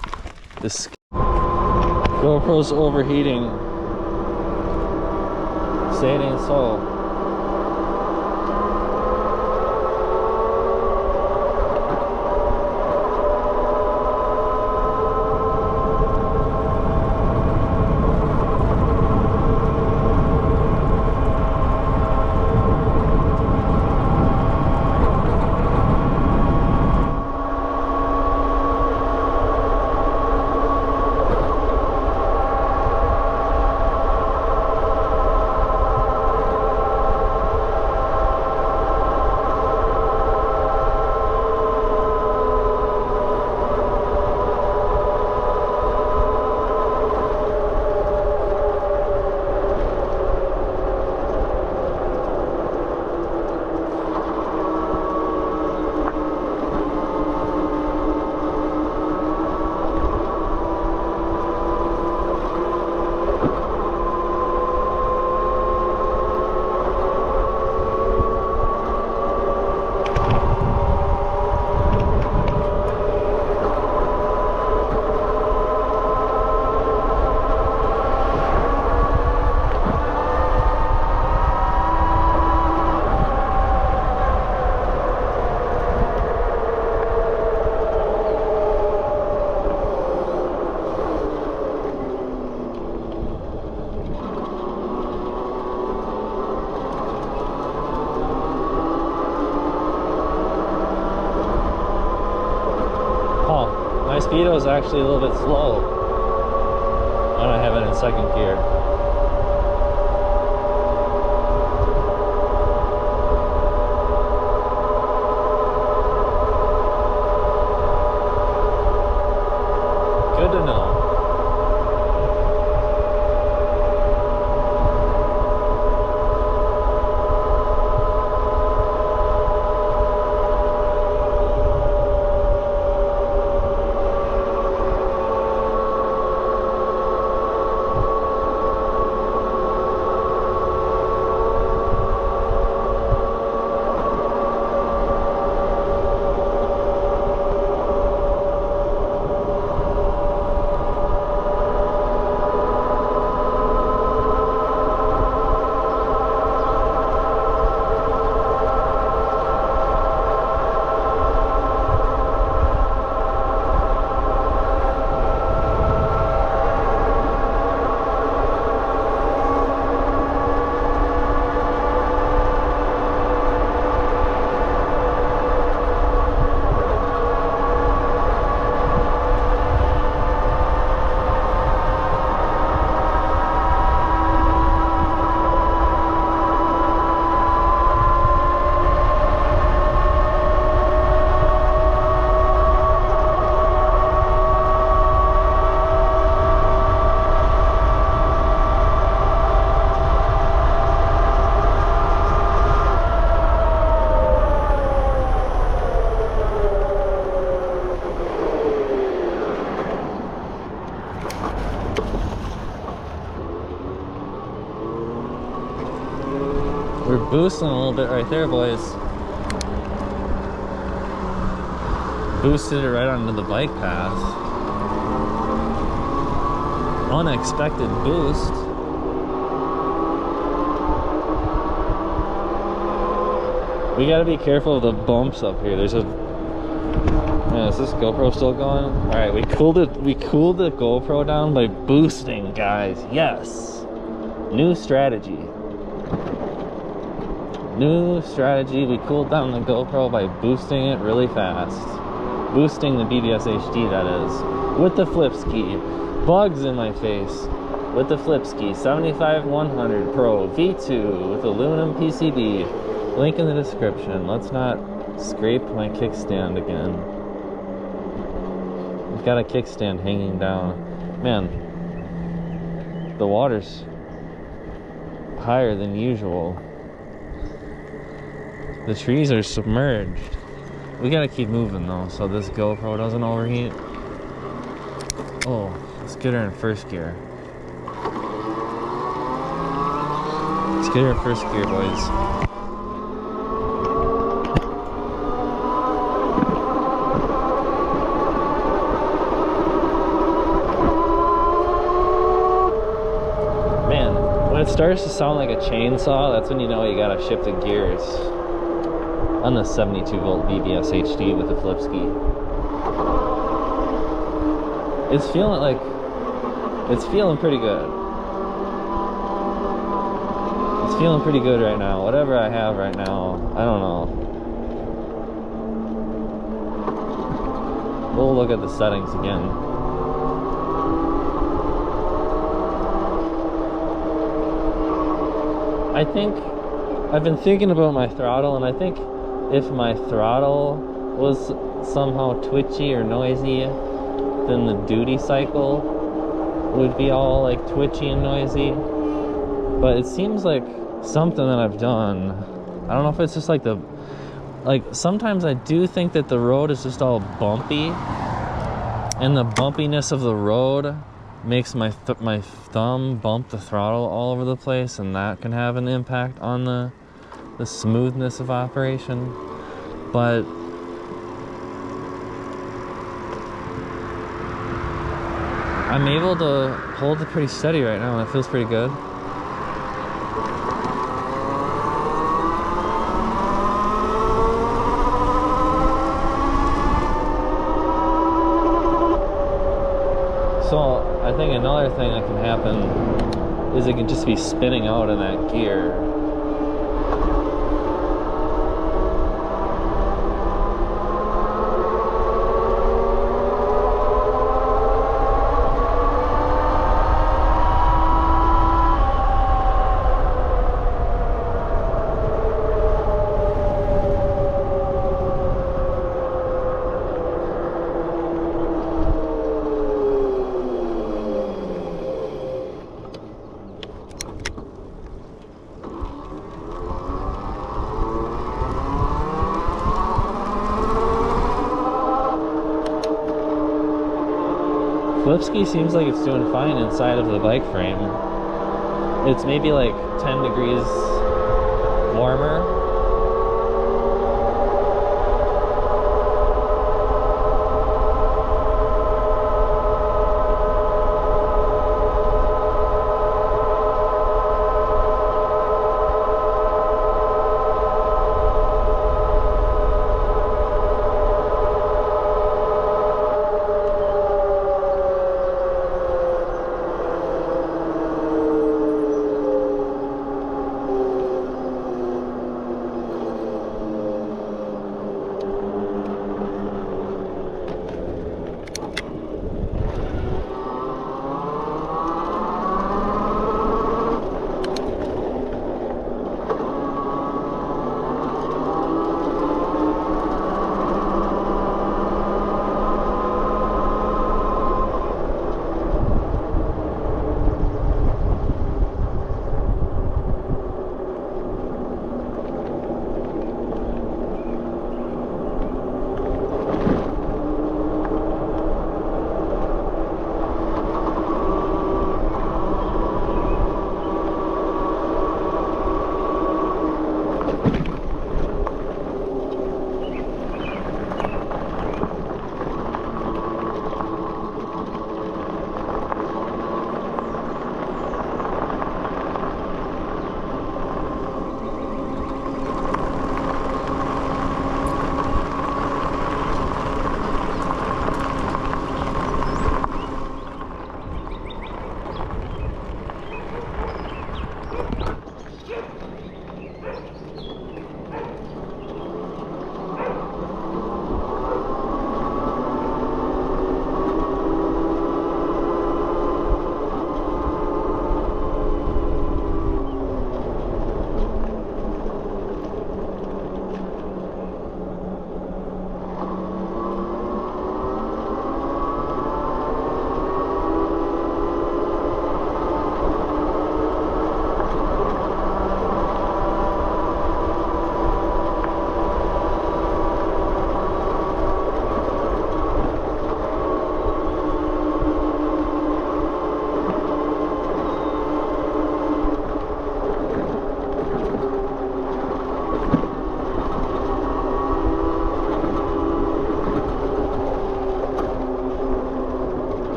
this GoPro's overheating. Say it ain't so. My speedo is actually a little bit slow when I have it in second gear. Good to know. We're boosting a little bit right there, boys. boosted it right onto the bike path. Unexpected boost. We gotta be careful of the bumps up here. There's a... Man, is this GoPro still going? Alright, we cooled the GoPro down by boosting, guys. Yes! New strategy. New strategy. We cooled down the GoPro by boosting it really fast. Boosting the BBSHD, that is. With the Flipsky. Bugs in my face. With the Flipsky 75-100 Pro V2 with aluminum PCB. Link in the description. Let's not scrape my kickstand again. I've got a kickstand hanging down. Man, the water's higher than usual. The trees are submerged. We gotta keep moving though, so this GoPro doesn't overheat. Oh, let's get her in first gear. Let's get her in first gear, boys. When it starts to sound like a chainsaw, that's when you know you gotta shift the gears on the 72-volt BBSHD with the Flipsky. It's feeling pretty good. It's feeling pretty good right now. Whatever I have right now, I don't know. We'll look at the settings again. I think I've been thinking about my throttle, and I think if my throttle was somehow twitchy or noisy, then the duty cycle would be all like twitchy and noisy. But it seems like something that I've done. I don't know if it's just like sometimes I do think that the road is just all bumpy, and the bumpiness of the road makes my thumb bump the throttle all over the place, and that can have an impact on the smoothness of operation. But I'm able to hold it pretty steady right now, and it feels pretty good. So I think another thing that can happen is it can just be spinning out in that gear. Flipsky seems like it's doing fine inside of the bike frame. It's maybe like 10 degrees warmer.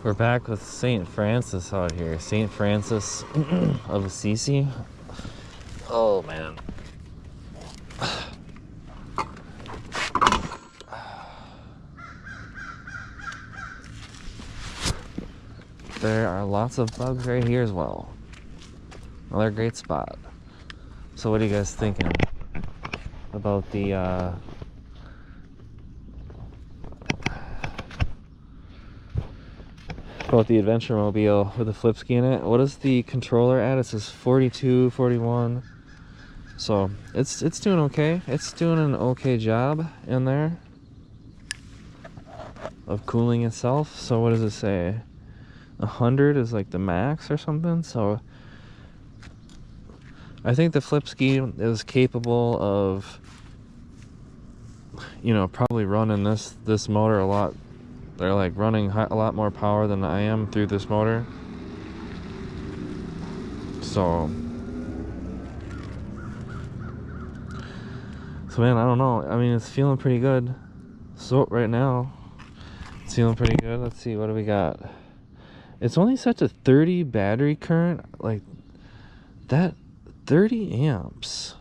We're back with St. Francis out here. St. Francis of Assisi. Oh man. There are lots of bugs right here as well. Another great spot. So what are you guys thinking about the adventure mobile with the Flipsky in it? What is the controller at? It says 42, 41. So it's doing okay. It's doing an okay job in there of cooling itself. So what does it say? 100 is like the max or something. So I think the Flipsky is capable of, you know, probably running this motor a lot. They're like running a lot more power than I am through this motor. So man, I don't know. I mean, it's feeling pretty good. So right now, it's feeling pretty good. Let's see, what do we got? It's only set to 30 battery current. Like that, 30 amps.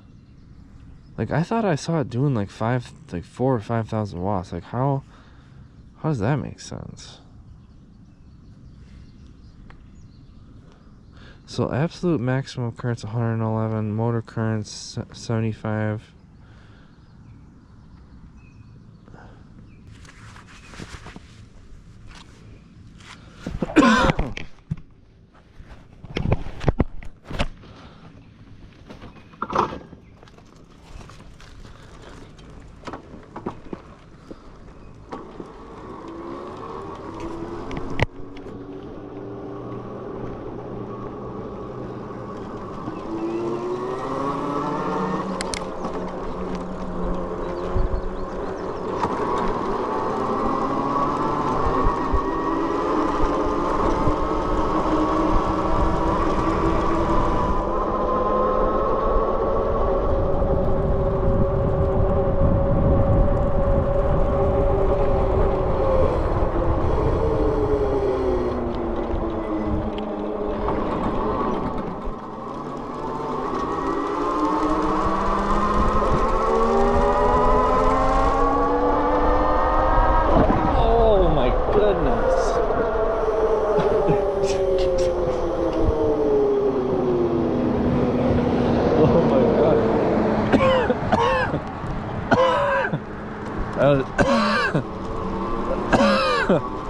Like I thought I saw it doing like 4 or 5,000 watts. Like how does that make sense? So absolute maximum current's 111, motor current's 75.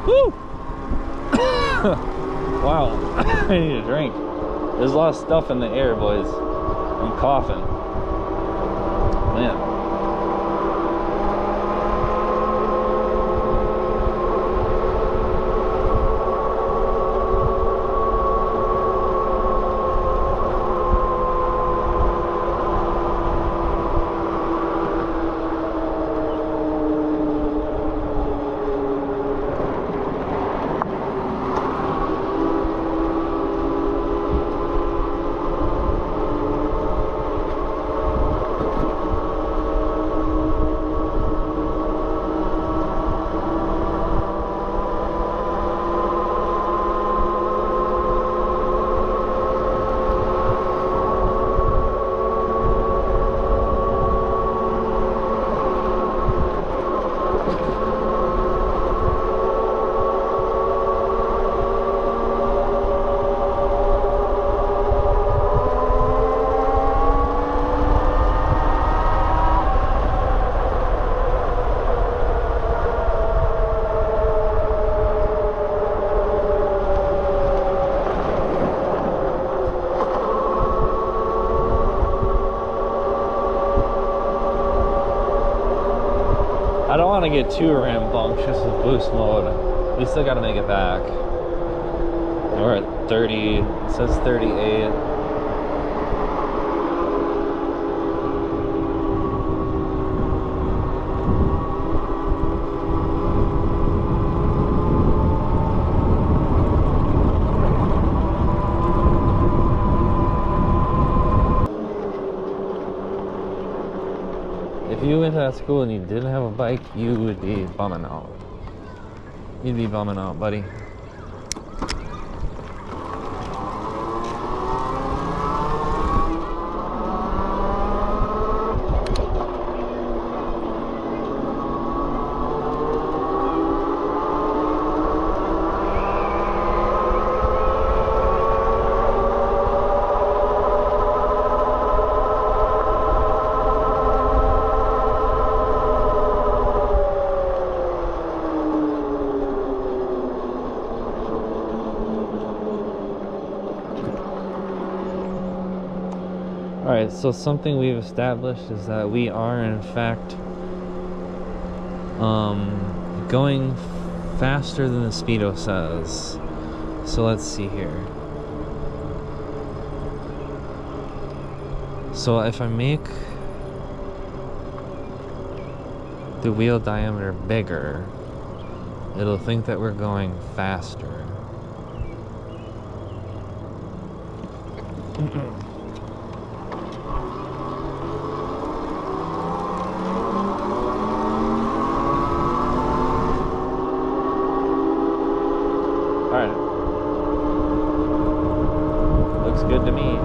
Woo! Wow, I need a drink. There's a lot of stuff in the air, boys. I'm coughing. Man. I don't want to get too rambunctious with boost mode. We still got to make it back. We're at 30. It says 38. If you went to that school and you didn't have a bike, you would be bumming out. You'd be bumming out, buddy. Alright, so something we've established is that we are in fact going faster than the speedo says. So let's see here. So if I make the wheel diameter bigger, it'll think that we're going faster. Alright. Looks good to me.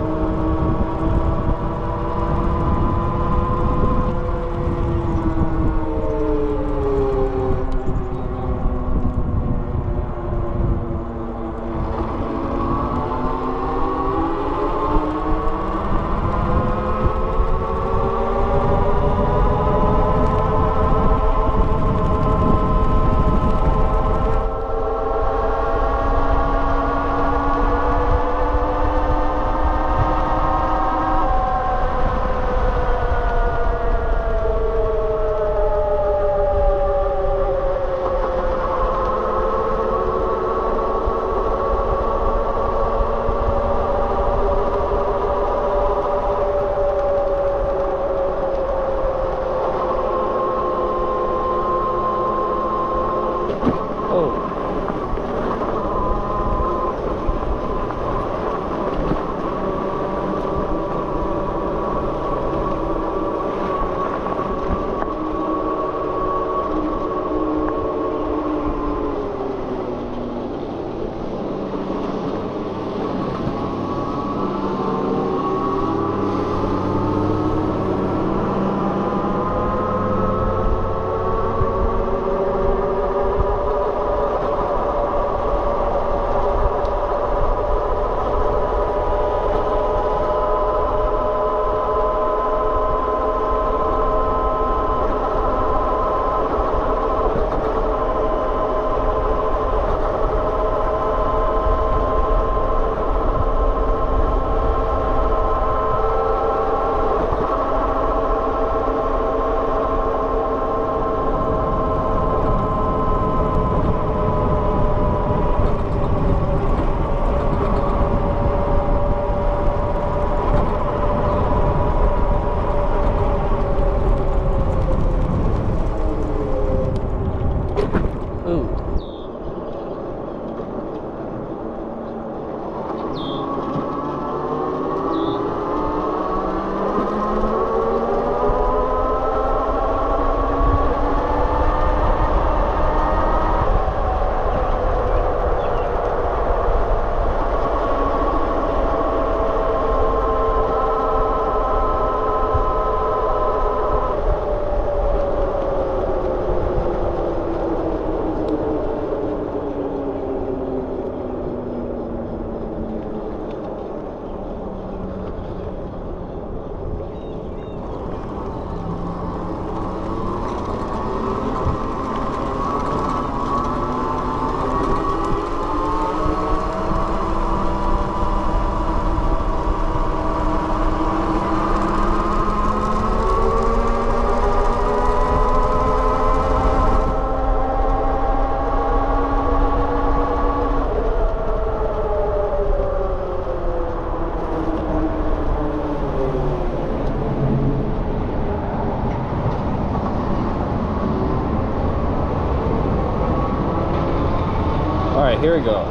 Alright, here we go.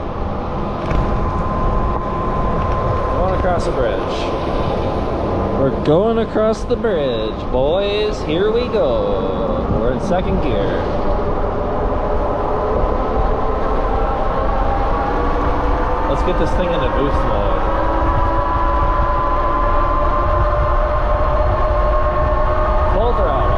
Going across the bridge. We're going across the bridge, boys. Here we go. We're in second gear. Let's get this thing into boost mode. Full throttle.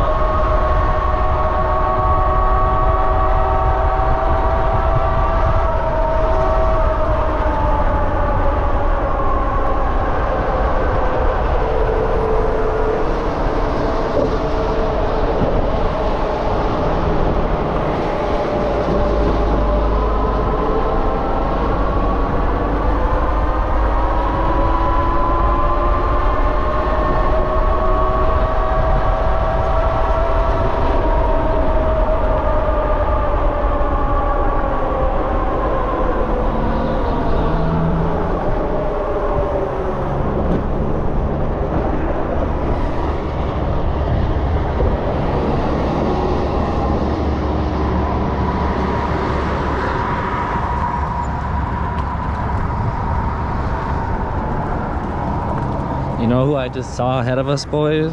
know who I just saw ahead of us, boys?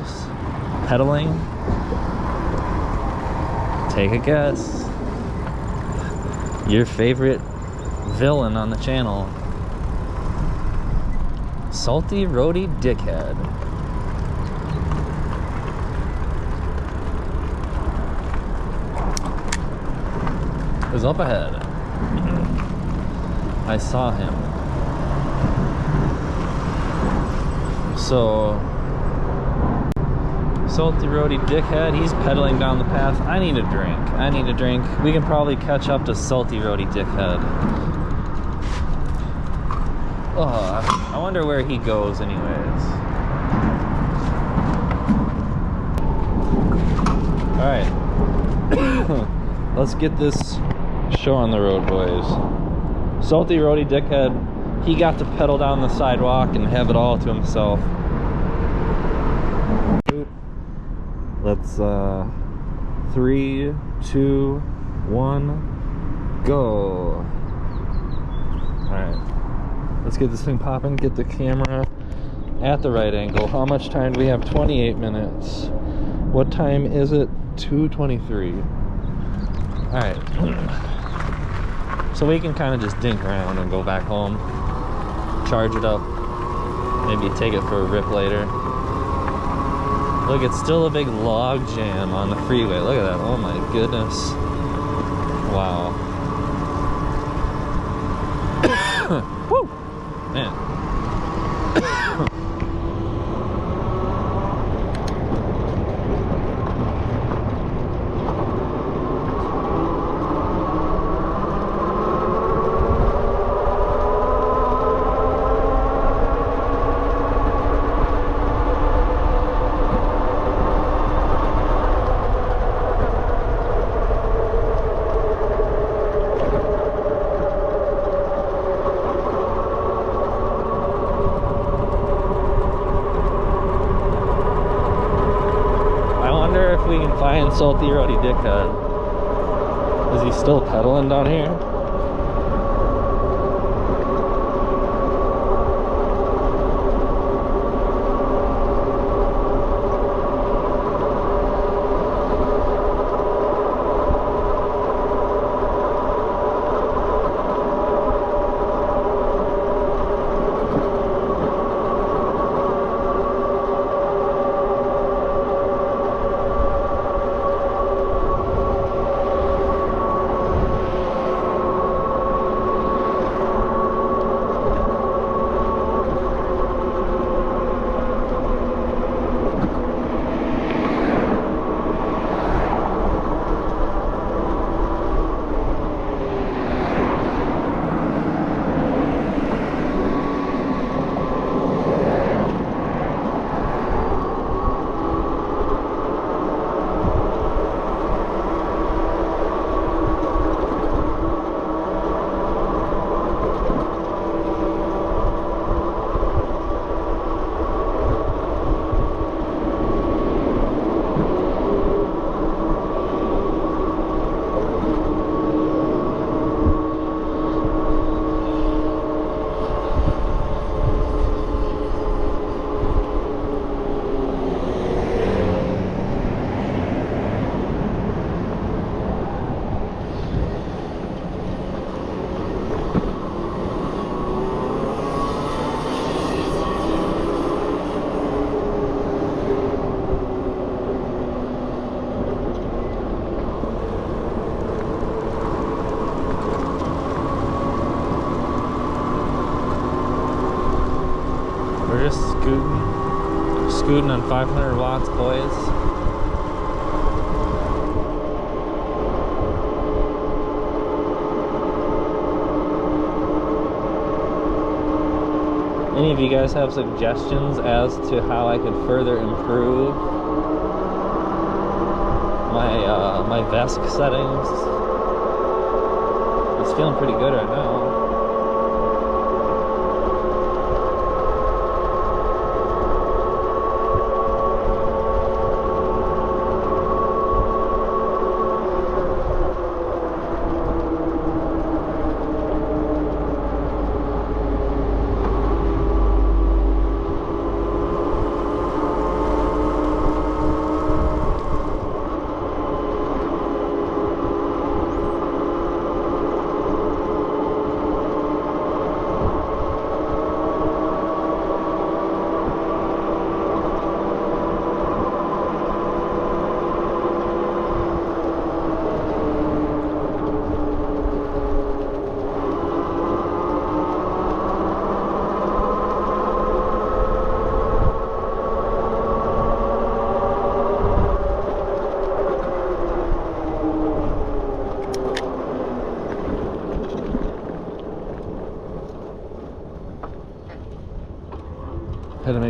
Pedaling? Take a guess. Your favorite villain on the channel. Salty Roadie Dickhead. Is up ahead. I saw him. So, Salty Roadie Dickhead, he's pedaling down the path. I need a drink. I need a drink. We can probably catch up to Salty Roadie Dickhead. Oh, I wonder where he goes anyways. Alright. Let's get this show on the road, boys. Salty Roadie Dickhead, he got to pedal down the sidewalk and have it all to himself. Let's 3, 2, 1, go. Alright, let's get this thing popping, get the camera at the right angle. How much time do we have? 28 minutes. What time is it? 2:23. Alright, so we can kind of just dink around and go back home, charge it up, maybe take it for a rip later. Look, it's still a big log jam on the freeway. Look at that. Oh my goodness. Wow. Woo! Man. We can find Salty Roadie Dickhead. Is he still pedaling down here? We're just scooting on 500 watts, boys. Any of you guys have suggestions as to how I could further improve my VESC settings? It's feeling pretty good right now.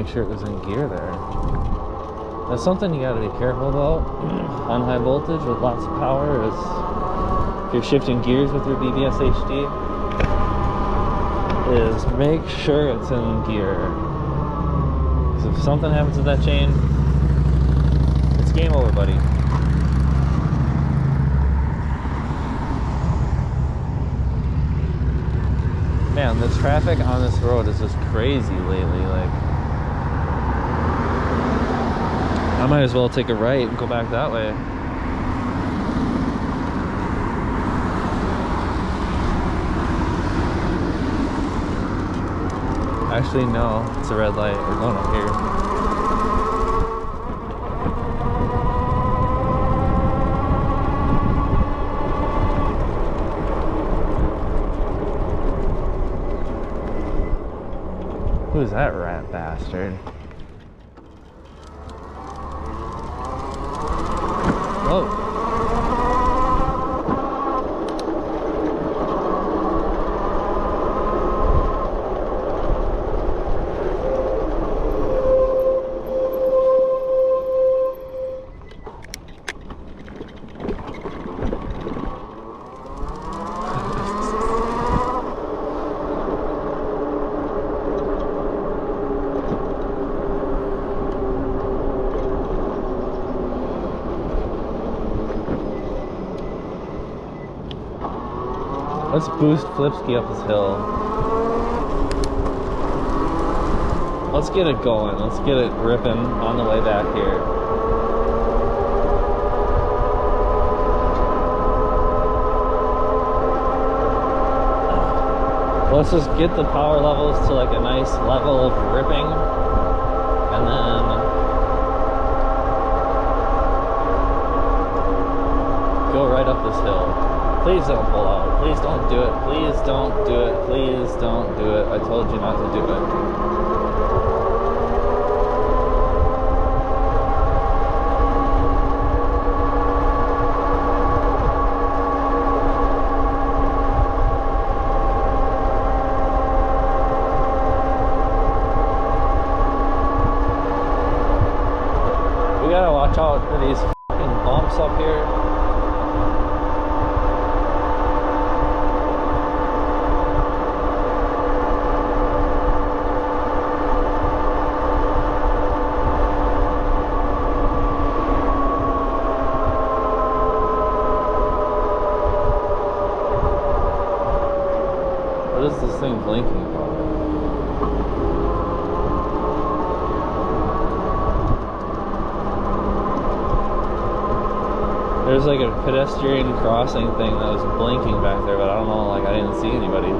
make sure it was in gear there. That's something you gotta be careful about on high voltage with lots of power is if you're shifting gears with your BBSHD is make sure it's in gear. Because if something happens with that chain, it's game over, buddy. Man, the traffic on this road is just crazy lately. Like, I might as well take a right and go back that way. Actually, no, it's a red light. We're going up here. Who's that rat bastard? Oh. Let's boost Flipsky up this hill. Let's get it going. Let's get it ripping on the way back here. Let's just get the power levels to like a nice level of ripping, and then go right up this hill. Please don't pull out. Please don't do it. Please don't do it. Please don't do it. I told you not to do it. We gotta watch out for these fucking bumps up here. What is this thing blinking about? There's like a pedestrian crossing thing that was blinking back there, but I don't know, like I didn't see anybody.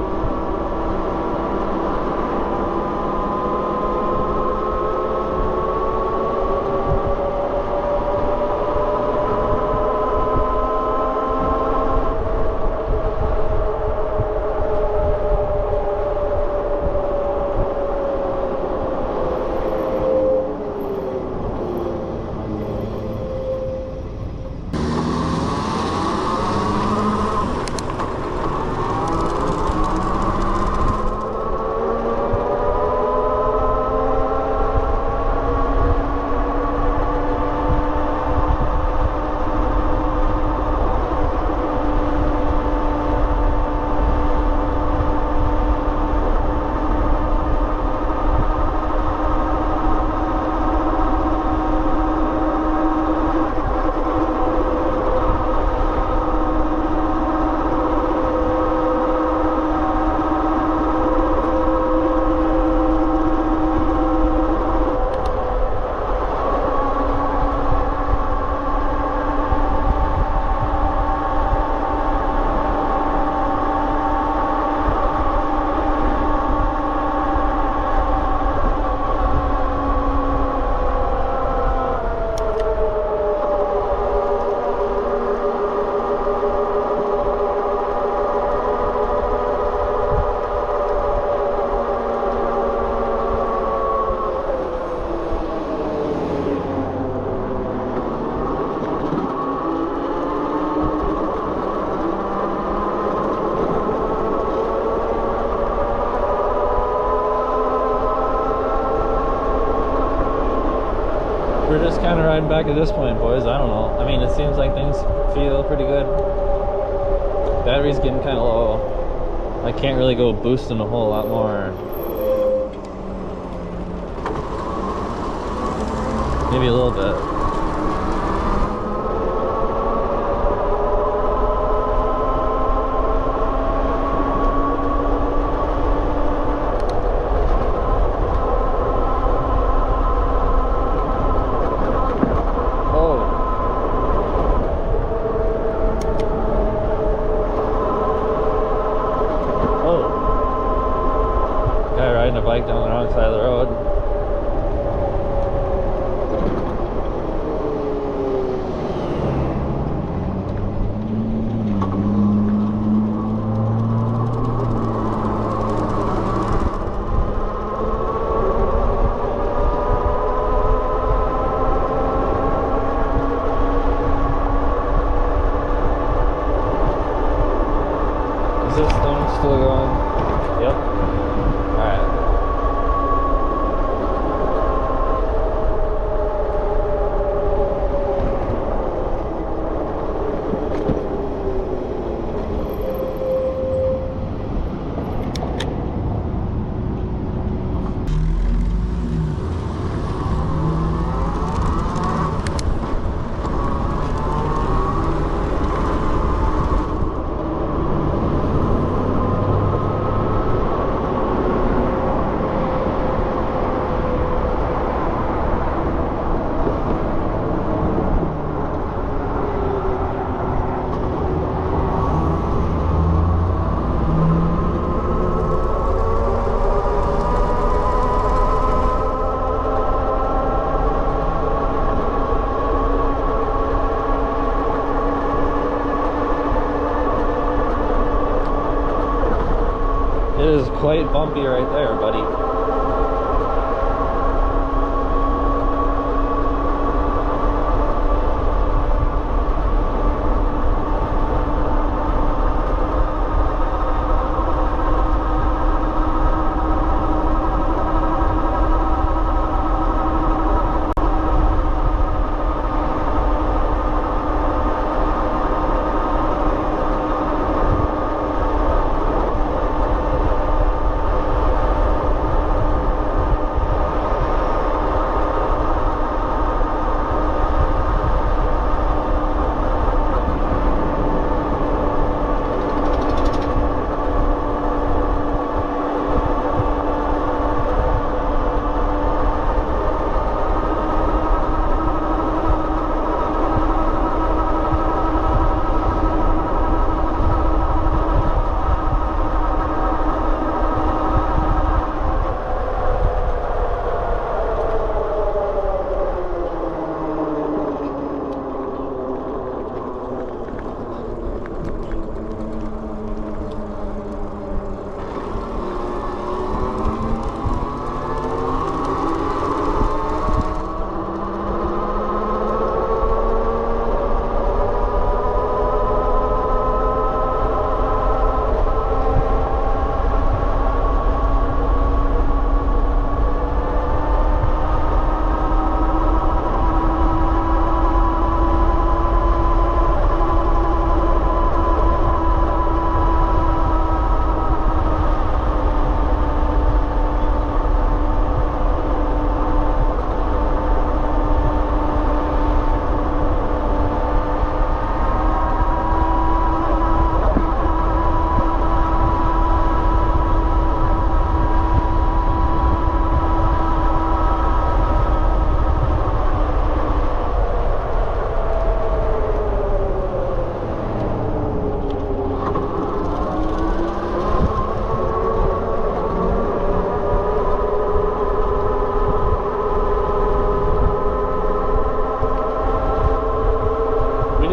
riding back at this point, boys? I don't know. I mean, it seems like things feel pretty good. Battery's getting kind of low. I can't really go boosting a whole lot more. Maybe a little bit. A bike down the wrong side of the road. Is this thing still going? Yep. Alright. It is quite bumpy right there, buddy.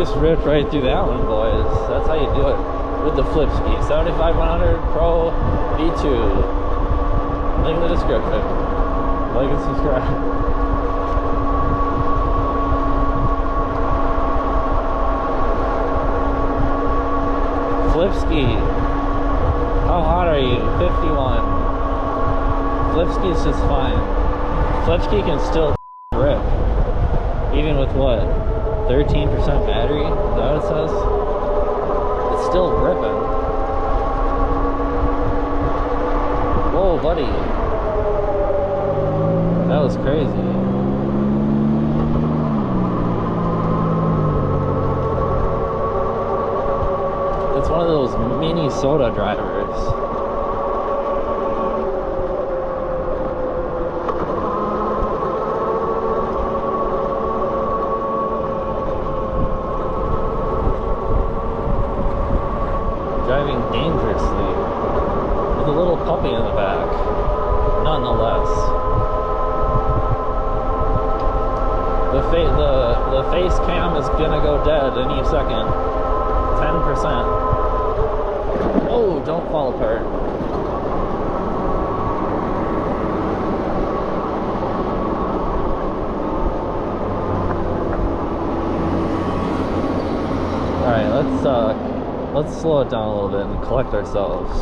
just ripped right through that one, boys. That's how you do it with the Flipsky 75100 Pro V2. Link in the description. Like and subscribe. Flipsky, how hot are you? 51. Flipsky is just fine. Flipsky can still rip. Even with what, 13% battery? Is that what it says? It's still ripping. Whoa, buddy. That was crazy. It's one of those mini soda drivers. Driving dangerously with a little puppy in the back, nonetheless. The face cam is gonna go dead any second. 10%. Oh, don't fall apart. Alright, let's slow it down a little bit and collect ourselves.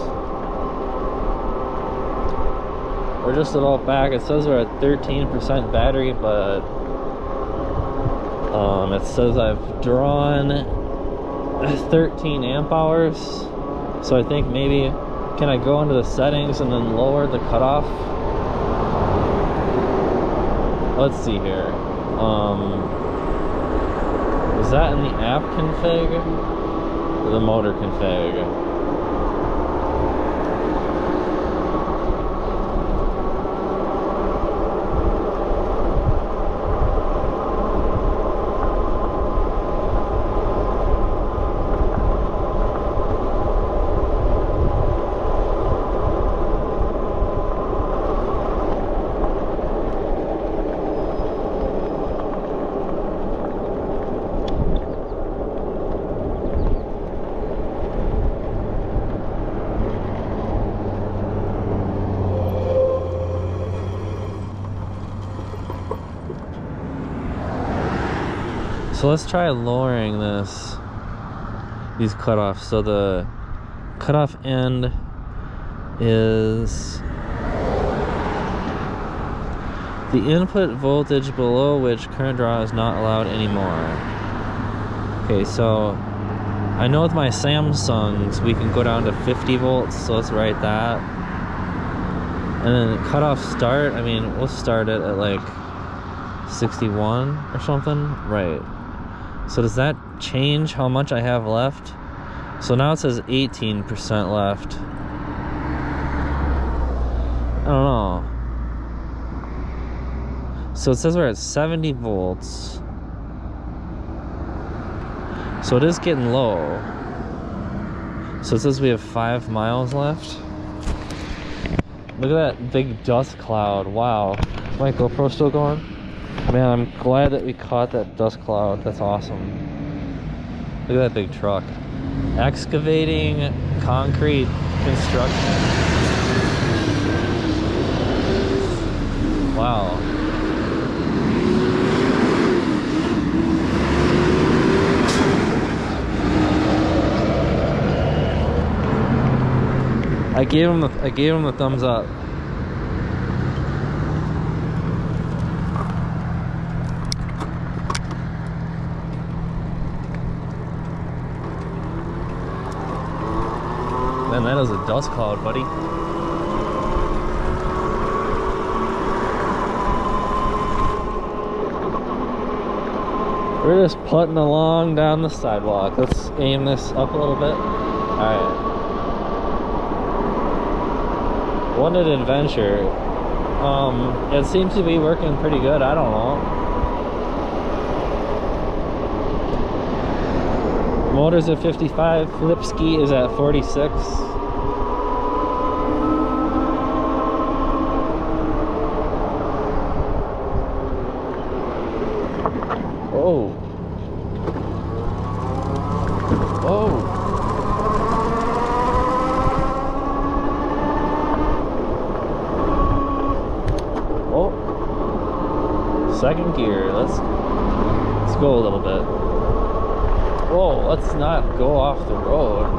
We're just about back. It says we're at 13% battery, but it says I've drawn 13 amp hours. So I think maybe, can I go into the settings and then lower the cutoff? Let's see here. Is that in the app config or the motor config? So let's try lowering these cutoffs. So the cutoff end is the input voltage below which current draw is not allowed anymore. Okay, so I know with my Samsungs we can go down to 50 volts, so let's write that. And then cutoff start, I mean, we'll start it at like 61 or something, right? So does that change how much I have left? So now it says 18% left. I don't know. So it says we're at 70 volts. So it is getting low. So it says we have 5 miles left. Look at that big dust cloud. Wow. My GoPro still going? Man, I'm glad that we caught that dust cloud. That's awesome. Look at that big truck. Excavating concrete construction. Wow. I gave him the thumbs up. Man, that is a dust cloud, buddy. We're just putting along down the sidewalk. Let's aim this up a little bit. Alright. What an adventure. It seems to be working pretty good. I don't know. Motor's at 55. Flipsky is at 46. Oh. Oh. Oh. Second gear. Let's go a little bit. Whoa, let's not go off the road.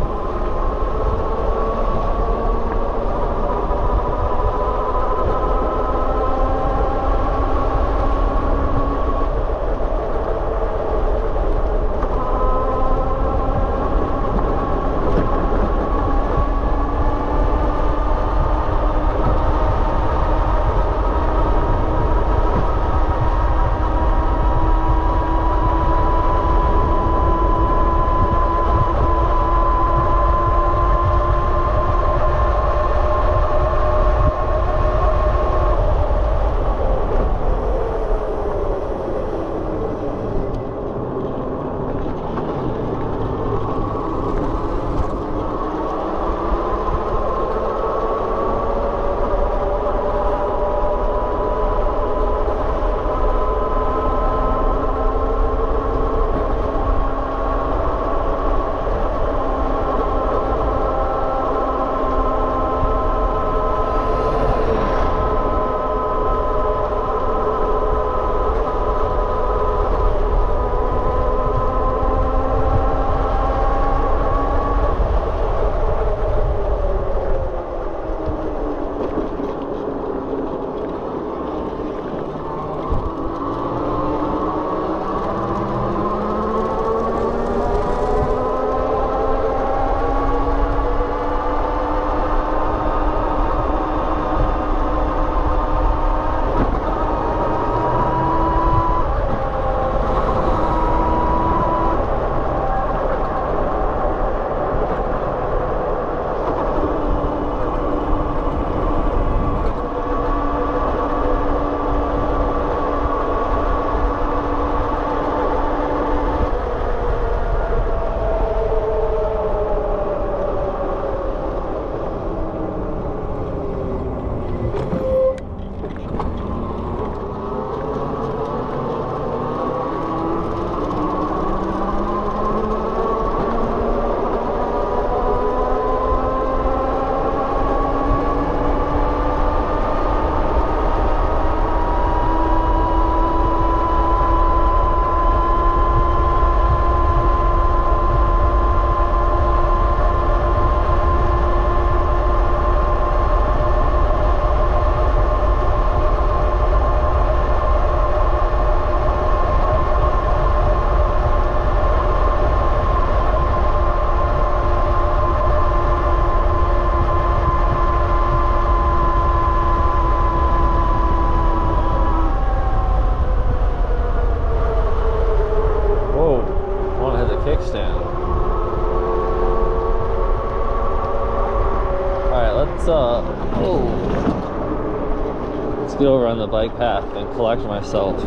Let's let's get over on the bike path and collect myself.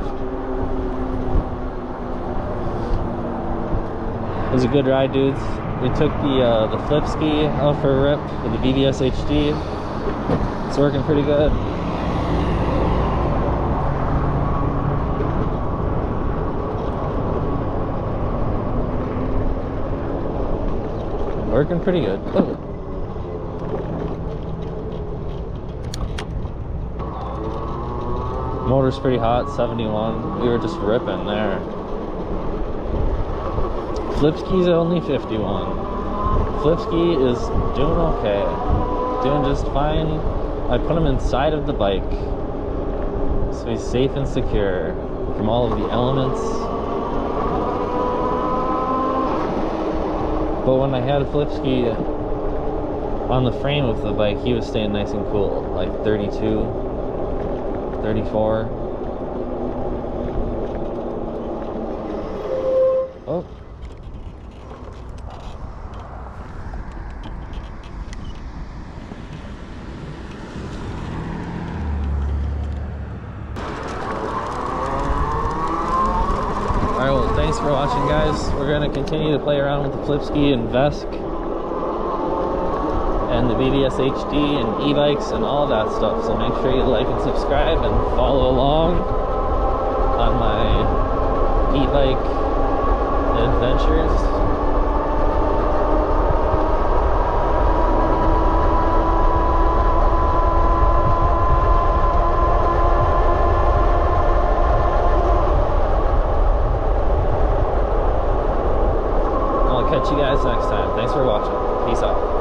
It was a good ride, dudes. We took the Flipsky out for a rip with the BBSHD. It's working pretty good. Working pretty good. Oh. Motor's pretty hot, 71. We were just ripping there. Flipsky's only 51. Flipsky is doing okay. Doing just fine. I put him inside of the bike, so he's safe and secure from all of the elements. But when I had Flipsky on the frame of the bike, he was staying nice and cool, like 32, 34. Oh. Alright, well, thanks for watching, guys. We're going to continue to play around with the Flipsky and Vesk and the BBSHD and e-bikes and all that stuff. So make sure you like and subscribe and follow along on my e-bike adventures. Catch you guys next time. Thanks for watching. Peace out.